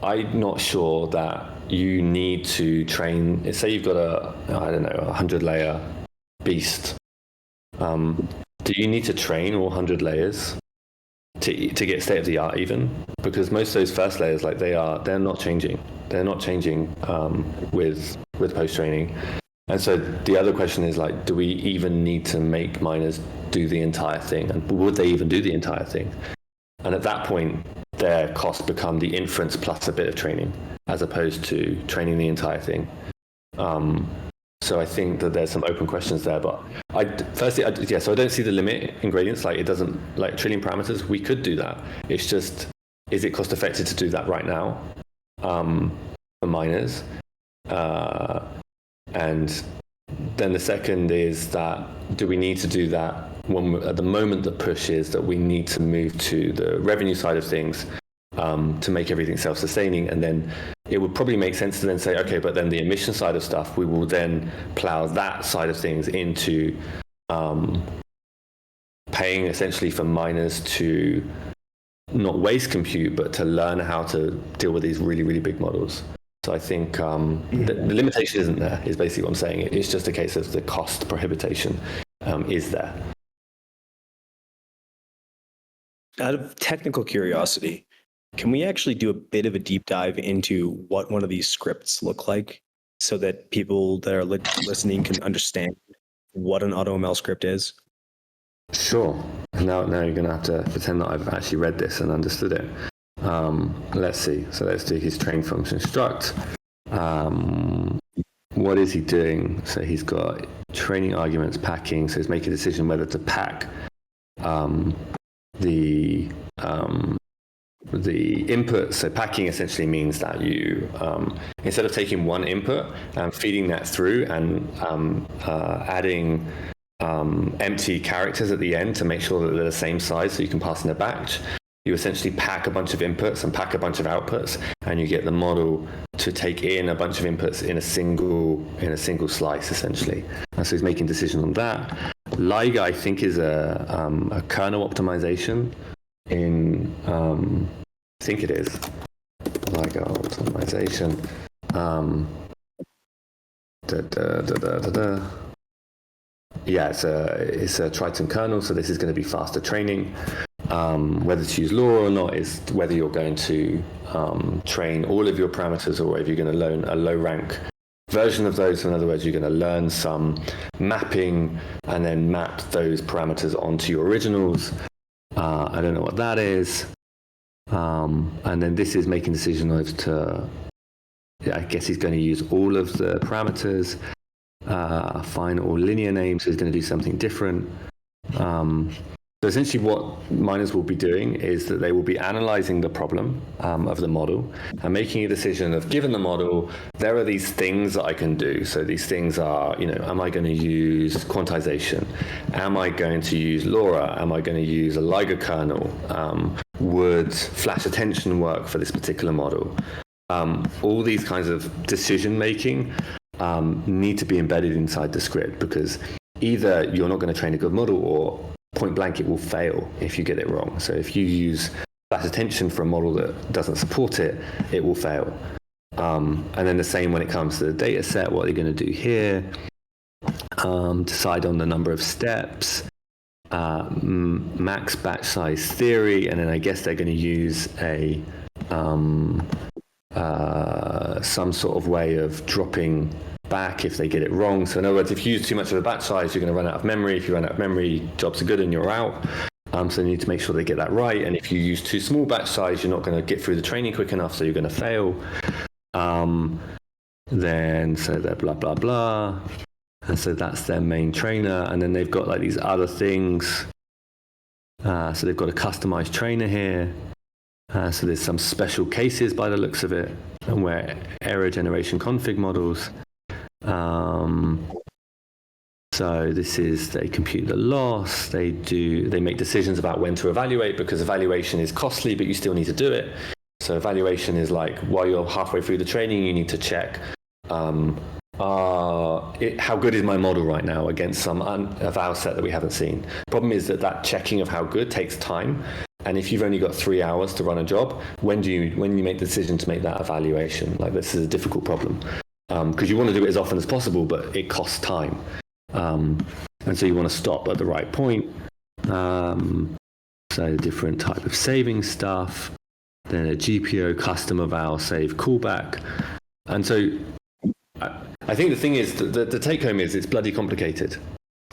I'm not sure that you need to train, say you've got a 100-layer beast. Do you need to train all 100 layers to get state-of-the-art even? Because most of those first layers, like they're not changing. They're not changing with post-training. And so the other question is like, do we even need to make miners do the entire thing? And would they even do the entire thing? And at that point, their costs become the inference plus a bit of training, as opposed to training the entire thing. So I think that there's some open questions there. But so I don't see the limit in gradients. Like it doesn't, like trillion parameters, we could do that. It's just, is it cost effective to do that right now for miners? And then the second is that, do we need to do that at the moment the push is that we need to move to the revenue side of things to make everything self-sustaining, and then it would probably make sense to then say, okay, but then the emission side of stuff, we will then plow that side of things into paying essentially for miners to not waste compute, but to learn how to deal with these really, really big models. So I think the limitation isn't there, is basically what I'm saying. It's just a case of the cost prohibition is there. Out of technical curiosity, can we actually do a bit of a deep dive into what one of these scripts look like so that people that are listening can understand what an AutoML script is? Sure. Now you're going to have to pretend that I've actually read this and understood it. Let's see. So let's do his train function struct. What is he doing? So he's got training arguments, packing. So he's making a decision whether to pack the input. So packing essentially means that you, instead of taking one input and feeding that through and adding empty characters at the end to make sure that they're the same size so you can pass in a batch, you essentially pack a bunch of inputs and pack a bunch of outputs, and you get the model to take in a bunch of inputs in a single slice essentially. And so he's making decisions on that. Liga, I think, is a kernel optimization in, I think it is Liga optimization. Yeah, it's a Triton kernel, so this is going to be faster training. Whether to use LoRa or not is whether you're going to train all of your parameters or whether you're going to learn a low rank version of those. So in other words, you're going to learn some mapping and then map those parameters onto your originals. I don't know what that is. And then this is making decision as to, I guess he's going to use all of the parameters, find all linear names, so he's going to do something different. So essentially what miners will be doing is that they will be analyzing the problem of the model and making a decision of, given the model, there are these things that I can do. So these things are, am I going to use quantization? Am I going to use LoRa? Am I going to use a Liga kernel? Would flash attention work for this particular model? All these kinds of decision making need to be embedded inside the script, because either you're not going to train a good model, or point blank, it will fail if you get it wrong. So if you use flash attention for a model that doesn't support it, it will fail. And then the same when it comes to the data set, what are they going to do here? Decide on the number of steps, max batch size theory, and then I guess they're going to use a some sort of way of dropping back if they get it wrong. So in other words, if you use too much of a batch size, you're going to run out of memory. If you run out of memory, jobs are good and you're out. So you need to make sure they get that right. And if you use too small batch size, you're not going to get through the training quick enough, so you're going to fail. Then so they're blah blah blah, and so that's their main trainer. And then they've got like these other things. So they've got a customized trainer here. So there's some special cases by the looks of it, and where error generation config models. So this is, they compute the loss, they make decisions about when to evaluate, because evaluation is costly, but you still need to do it. So evaluation is like, while you're halfway through the training, you need to check, how good is my model right now against some eval set that we haven't seen. Problem is that checking of how good takes time. And if you've only got 3 hours to run a job, when you make the decision to make that evaluation? Like, this is a difficult problem. Because you want to do it as often as possible, but it costs time. And so you want to stop at the right point. So different type of saving stuff, then a GPO custom eval save callback. And so I think the thing is, the take home is, it's bloody complicated.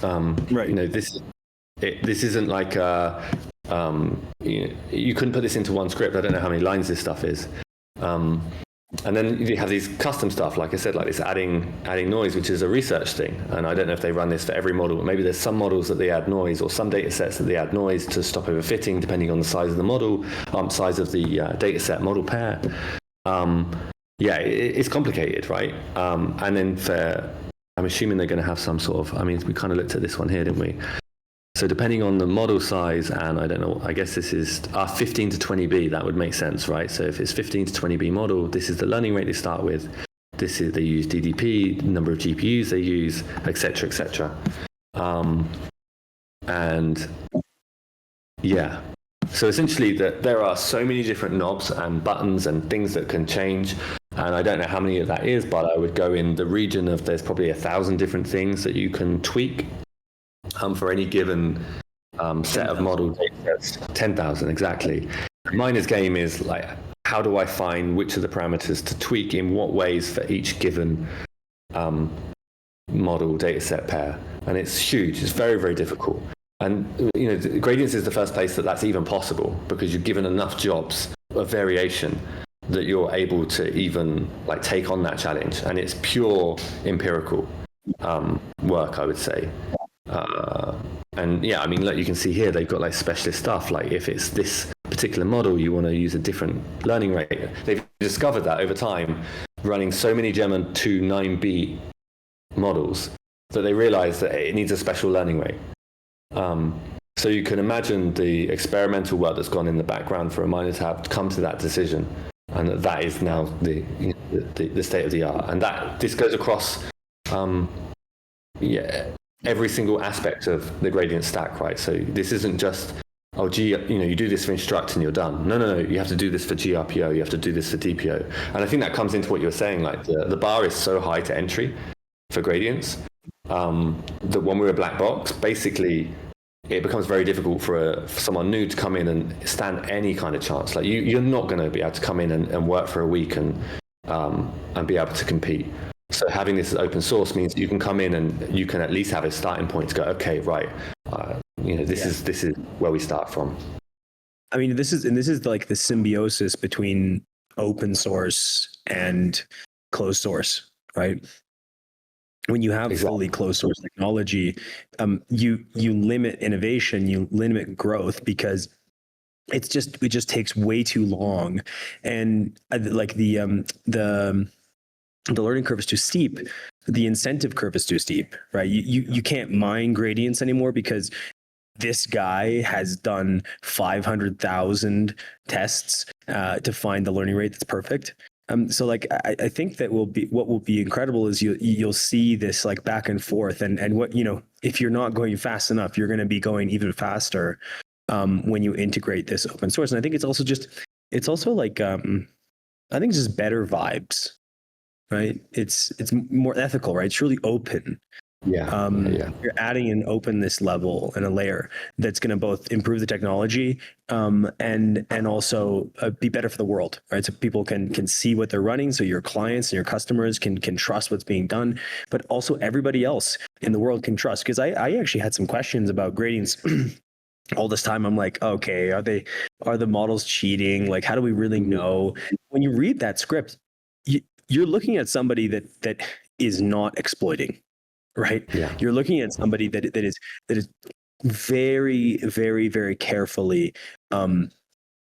Right. You know, this isn't like you couldn't put this into one script. I don't know how many lines this stuff is. And then you have these custom stuff, like I said, like this adding noise, which is a research thing. And I don't know if they run this for every model. Maybe there's some models that they add noise, or some data sets that they add noise to stop overfitting, depending on the size of the model, size of the data set model pair. Yeah, it's complicated, right? And then I'm assuming they're going to have some sort of, I mean, we kind of looked at this one here, didn't we? So depending on the model size, and I don't know, I guess this is 15 to 20B, that would make sense, right? So if it's 15 to 20B model, this is the learning rate they start with. This is, they use DDP, number of GPUs they use, et cetera, et cetera. And yeah, so essentially there are so many different knobs and buttons and things that can change. And I don't know how many of that is, but I would go in the region of, there's probably 1,000 different things that you can tweak for any given set of model data sets. 10,000, exactly. Miner's game is like, how do I find which of the parameters to tweak in what ways for each given model data set pair? And it's huge. It's very, very difficult. And you know, gradients is the first place that's even possible, because you're given enough jobs of variation that you're able to even like take on that challenge. And it's pure empirical work, I would say. And yeah, I mean, look, you can see here they've got like specialist stuff. Like if it's this particular model, you want to use a different learning rate. They've discovered that over time, running so many Gemma 2 9B models, that they realize that it needs a special learning rate. So you can imagine the experimental work that's gone in the background for a miner to have come to that decision, and that is now the state of the art. And that this goes across every single aspect of the gradient stack, right? So this isn't just, oh, you do this for instruct and you're done. No, you have to do this for GRPO, you have to do this for DPO. And I think that comes into what you were saying, like the bar is so high to entry for gradients that when we're a black box, basically it becomes very difficult for someone new to come in and stand any kind of chance. Like you're not going to be able to come in and work for a week and be able to compete. So having this as open source means you can come in and you can at least have a starting point to go, okay, right, this is where we start from. I mean, this is like the symbiosis between open source and closed source, right? When you have fully closed source technology, you limit innovation, you limit growth, because it just takes way too long, and like the learning curve is too steep, the incentive curve is too steep, right? You can't mine gradients anymore because this guy has done 500,000 tests to find the learning rate that's perfect. So like I think that what will be incredible is you'll see this like back and forth, and what, if you're not going fast enough, you're going to be going even faster when you integrate this open source. And I think it's also like I think it's just better vibes. Right, it's more ethical, right? It's really open. You're adding an openness level and a layer that's going to both improve the technology and also be better for the world, right? So people can see what they're running, so your clients and your customers can trust what's being done, but also everybody else in the world can trust. Because I actually had some questions about gradients. All this time I'm like, okay, are the models cheating? Like, how do we really know? When you read that script, you're looking at somebody that is not exploiting, right? Yeah. You're looking at somebody that is very, very, very carefully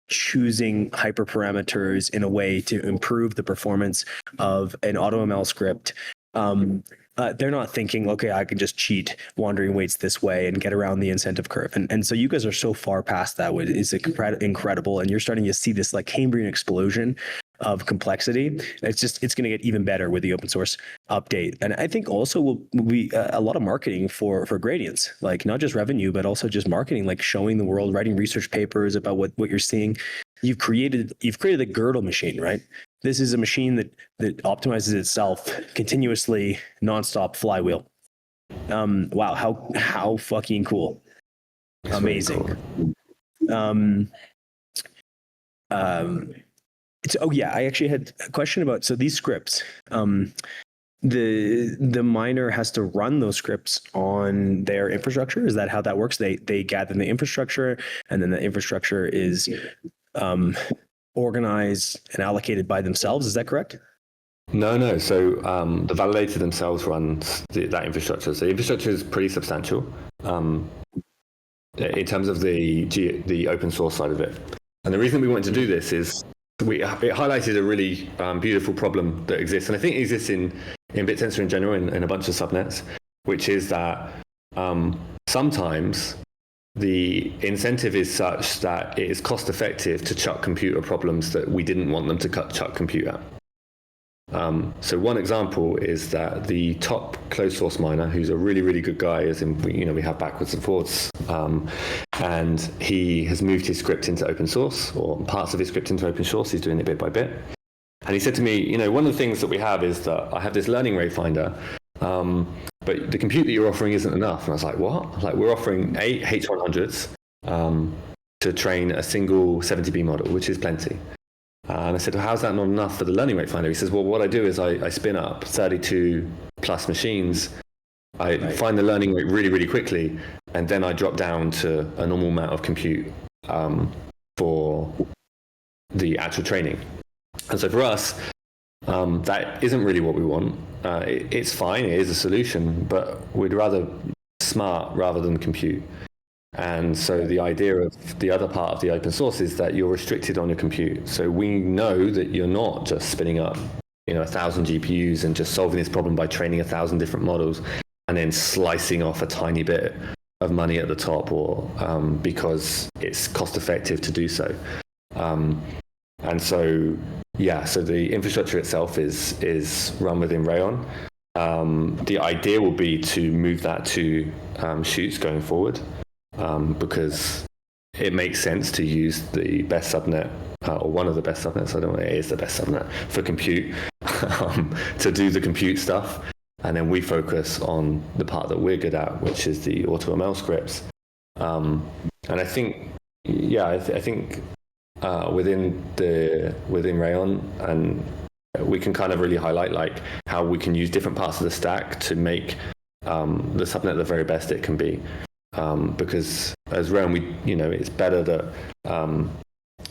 choosing hyperparameters in a way to improve the performance of an AutoML script, they're not thinking, okay, I can just cheat wandering weights this way and get around the incentive curve. And so you guys are so far past that. It's incredible. And you're starting to see this like Cambrian explosion of complexity. It's going to get even better with the open source update. And I think also will be a lot of marketing for gradients, like not just revenue, but also just marketing, like showing the world, writing research papers about what you're seeing. You've created a Gödel machine, right? This is a machine that optimizes itself continuously, nonstop flywheel. Wow, how fucking cool. It's amazing. really cool. Oh yeah, I actually had a question about, so these scripts, the miner has to run those scripts on their infrastructure. Is that how that works? They gather the infrastructure, and then the infrastructure is organized and allocated by themselves. Is that correct? No. So the validator themselves runs that infrastructure. So the infrastructure is pretty substantial in terms of the open source side of it. And the reason we wanted to do this is it highlighted a really beautiful problem that exists, and I think it exists in Bittensor in general, in a bunch of subnets, which is that sometimes the incentive is such that it is cost effective to chuck computer problems that we didn't want them to chuck compute at. So one example is that the top closed source miner, who's a really, really good guy, as in, we have backwards and forwards, and he has moved his script into open source, or parts of his script into open source. He's doing it bit by bit. And he said to me, one of the things that we have is that I have this learning rate finder, but the compute that you're offering isn't enough. And I was like, what? I was like, we're offering 8 H100s to train a single 70B model, which is plenty. And I said, well, how's that not enough for the learning rate finder? He says, well, what I do is I spin up 32 plus machines. I find the learning rate really, really quickly, and then I drop down to a normal amount of compute for the actual training. And so for us, that isn't really what we want. It's fine, it is a solution, but we'd rather smart rather than compute. And so the idea of the other part of the open source is that you're restricted on your compute. So we know that you're not just spinning up 1,000 GPUs and just solving this problem by training 1,000 different models and then slicing off a tiny bit of money at the top, or because it's cost effective to do so. And so, so the infrastructure itself is run within Rayon. The idea will be to move that to shoots going forward, because it makes sense to use the best subnet, or one of the best subnets, I don't know, it is the best subnet for compute, to do the compute stuff. And then we focus on the part that we're good at, which is the AutoML scripts. And I think, I think within Rayon, and we can kind of really highlight like how we can use different parts of the stack to make the subnet the very best it can be. Because as Rayon, it's better that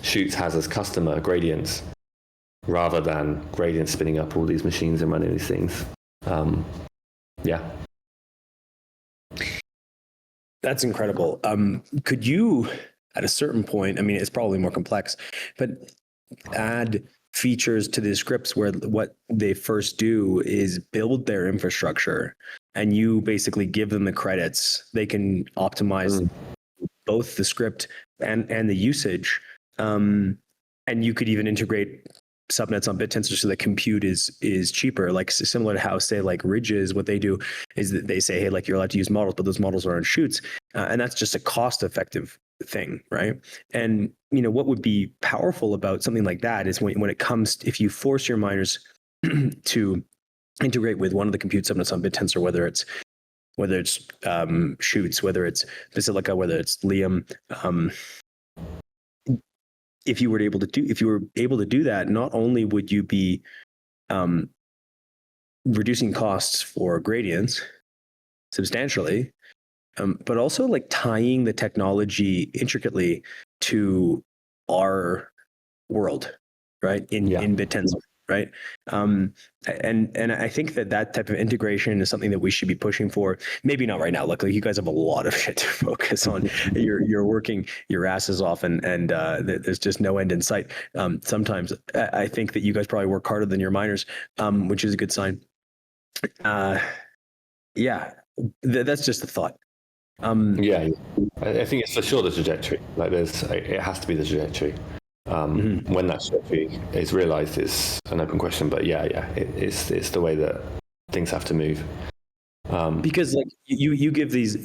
Shoots has as customer gradients rather than gradients spinning up all these machines and running these things. That's incredible. Could you, at a certain point, I mean, it's probably more complex, but add features to the scripts where what they first do is build their infrastructure, and you basically give them the credits. They can optimize both the script and the usage. And you could even integrate subnets on Bittensor so that compute is cheaper, like similar to how, say, like Ridges, what they do is that they say, hey, like you're allowed to use models, but those models are on Shoots. And that's just a cost effective thing, right? And what would be powerful about something like that is when it comes, if you force your miners to integrate with one of the compute subnets on Bittensor, whether it's Shoots, whether it's Basilica, whether it's Liam, if you were able to do that, not only would you be reducing costs for gradients substantially, but also like tying the technology intricately to our world, right? In Bittensor, right? And I think that type of integration is something that we should be pushing for. Maybe not right now. Luckily, you guys have a lot of shit to focus on. You're working your asses off, and there's just no end in sight. Sometimes I think that you guys probably work harder than your miners, which is a good sign. Yeah, that's just a thought. Yeah, I think it's for sure the trajectory. Like it has to be the trajectory. When that trajectory is realized is an open question, but it's the way that things have to move. Because like you give these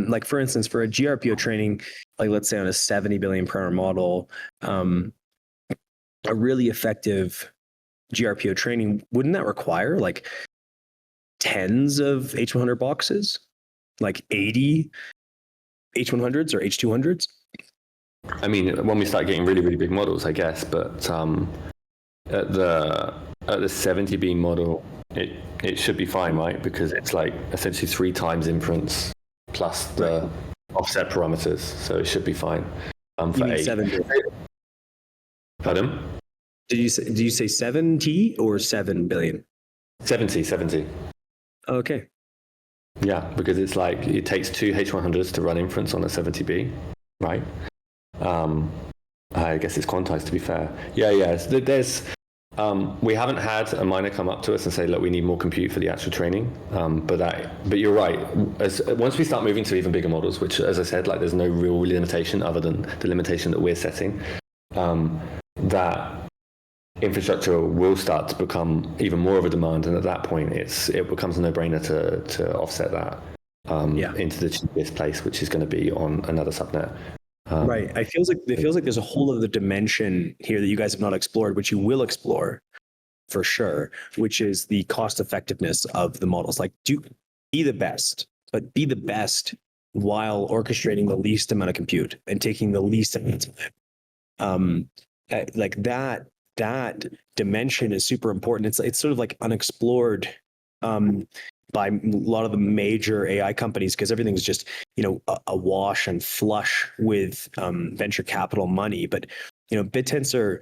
like for instance for a GRPO training, like let's say on a 70 billion per hour model, a really effective GRPO training, wouldn't that require like tens of H100 boxes, like 80 H100s or H200s? I mean, when we start getting really, really big models, I guess, but at the 70 beam model, it should be fine, right? Because it's like essentially 3 times inference plus the offset parameters, so it should be fine. You mean 7 billion? Pardon? Did you say 7T or 7 billion? 70. Okay. Yeah, because it's like it takes 2 H100s to run inference on a 70B, right? I guess it's quantized, to be fair. Yeah. There's we haven't had a miner come up to us and say, look, we need more compute for the actual training. But you're right. Once we start moving to even bigger models, which, as I said, like there's no real limitation other than the limitation that we're setting, that infrastructure will start to become even more of a demand, and at that point, it becomes a no-brainer to offset that into the cheapest place, which is going to be on another subnet. Right. It feels like there's a whole other dimension here that you guys have not explored, which you will explore for sure, which is the cost effectiveness of the models. Like, be the best, but be the best while orchestrating the least amount of compute and taking the least amount of time. Like that dimension is super important. It's sort of like unexplored by a lot of the major AI companies, because everything's just, awash and flush with venture capital money. But, Bittensor,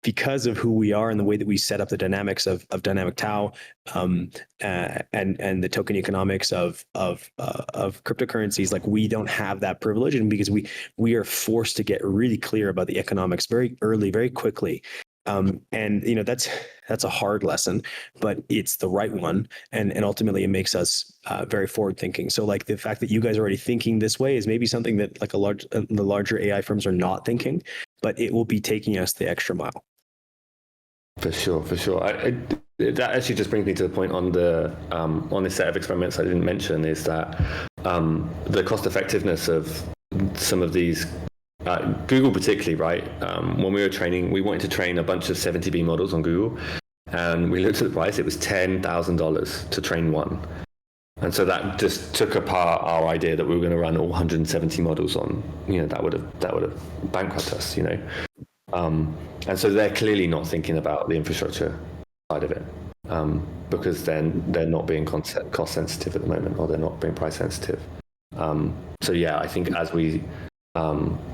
because of who we are and the way that we set up the dynamics of dynamic tau and the token economics of cryptocurrencies, like we don't have that privilege, and because we are forced to get really clear about the economics very early, very quickly. And that's a hard lesson, but it's the right one, and ultimately it makes us very forward thinking. So like the fact that you guys are already thinking this way is maybe something that like the larger AI firms are not thinking, but it will be taking us the extra mile. For sure. That actually just brings me to the point on this set of experiments I didn't mention, is that the cost effectiveness of some of these. Google particularly, right? When we were training, we wanted to train a bunch of 70B models on Google, and we looked at the price. It was $10,000 to train one, and so that just took apart our idea that we were going to run all 170 models on. That would have bankrupted us. And so they're clearly not thinking about the infrastructure side of it, because then they're not being cost sensitive at the moment, or they're not being price sensitive. So yeah, I think as we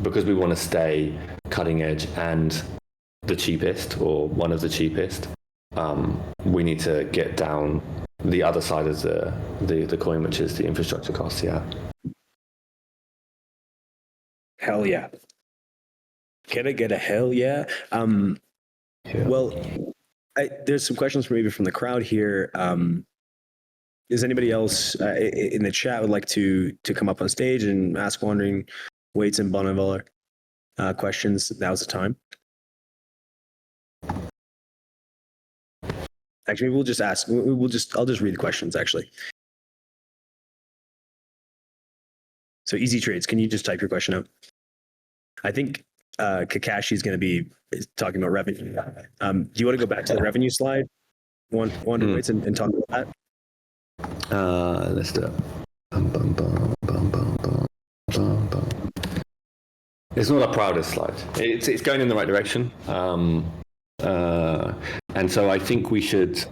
because we want to stay cutting edge and the cheapest, or one of the cheapest, we need to get down the other side of the coin, which is the infrastructure costs. Yeah. Hell yeah. Can I get a hell yeah? Yeah. Well, there's some questions maybe from the crowd here. Is anybody else in the chat would like to come up on stage and ask wandering Waits and Bonneveller questions? Now's the time. Actually, we'll just ask. I'll just read the questions actually. So Easy Trades, can you just type your question out? I think Kakashi is going to be talking about revenue. Do you want to go back to the revenue slide? Wandering Waits and talk about that? Let's do it. It's not our proudest slide. It's going in the right direction. And so I think we should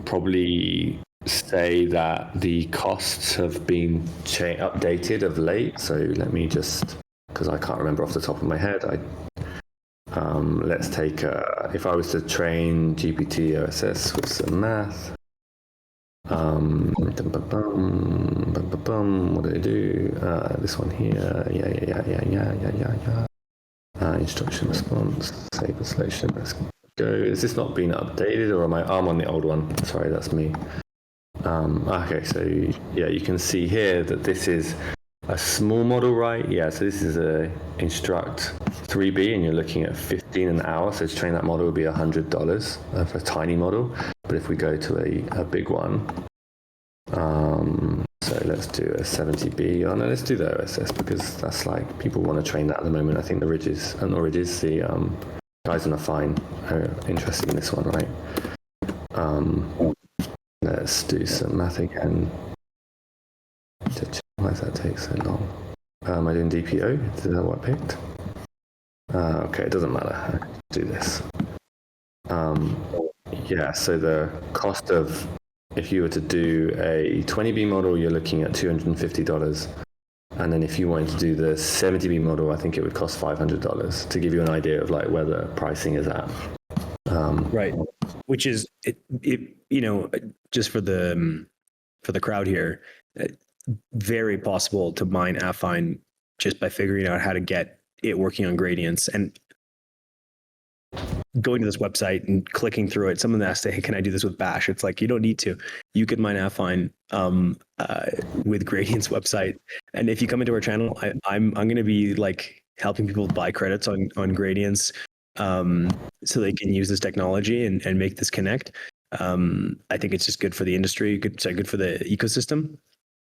probably say that the costs have been updated of late. So let me just, because I can't remember off the top of my head, let's take, if I was to train GPT OSS with some math, what do they do? This one here. Yeah. Instruction response, save the selection. Let's go. Is this not being updated, or I'm on the old one? Sorry, that's me. Okay, so yeah, you can see here that this is a small model, right? Yeah, so this is a instruct 3B, and you're looking at 15 an hour. So to train that model would be $100 for a tiny model. But if we go to a big one, so let's do a 70B. Oh no, let's do the OSS, because that's like, people want to train that at the moment. I think the ridges, not ridges, the guys on the fine are interested in this one, right? Let's do some math again. Why does that take so long? Am I doing DPO? Is that what I picked? Okay, it doesn't matter. I can do this. Yeah, so the cost of, if you were to do a 20B model, you're looking at $250. And then if you wanted to do the 70B model, I think it would cost $500, to give you an idea of like where the pricing is at. Right. Which is, you know, just for the crowd here, very possible to mine Affine just by figuring out how to get it working on gradients and going to this website and clicking through it. Someone asked, hey, can I do this with Bash? It's like, you don't need to. You could mine Affine with Gradient's website. And if you come into our channel, I'm going to be like helping people buy credits on Gradients so they can use this technology and make this connect. I think it's just good for the industry, good for the ecosystem.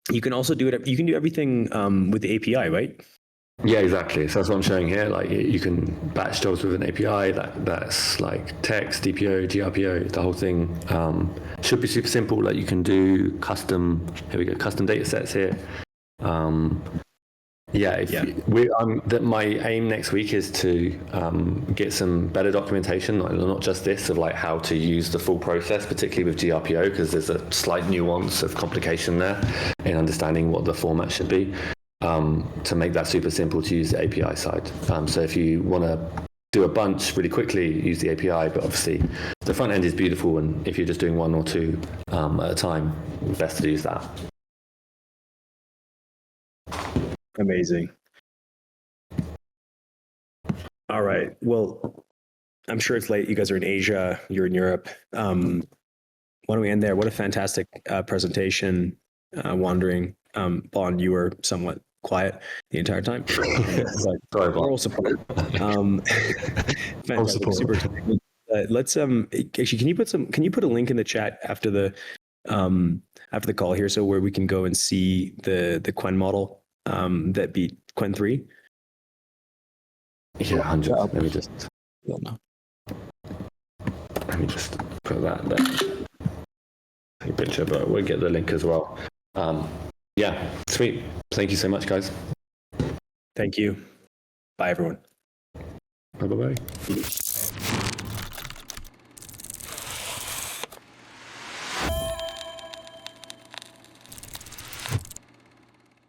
You can also do it. You can do everything with the API, right? Yeah, exactly. So that's what I'm showing here. Like you can batch jobs with an API that's like text, DPO, GRPO, the whole thing. Should be super simple. Like you can do custom. Here we go. Custom data sets here. My aim next week is to get some better documentation, not just this, of like how to use the full process, particularly with GRPO, because there's a slight nuance of complication there in understanding what the format should be, to make that super simple to use the API side. So if you want to do a bunch really quickly, use the API, but obviously the front end is beautiful, and if you're just doing one or two at a time, best to use that. Amazing. All right. Well, I'm sure it's late. You guys are in Asia. You're in Europe. Why don't we end there? What a fantastic presentation. Wandering. Bond, you were somewhat quiet the entire time. Sorry, moral support. Fantastic. Super. Let's actually, can you put a link in the chat after the call here, so where we can go and see the Quen model that beat Quen 3? Yeah, 100. Let me just put that there. Take a picture, but we'll get the link as well. Yeah, sweet. Thank you so much, guys. Thank you. Bye, everyone. Bye-bye.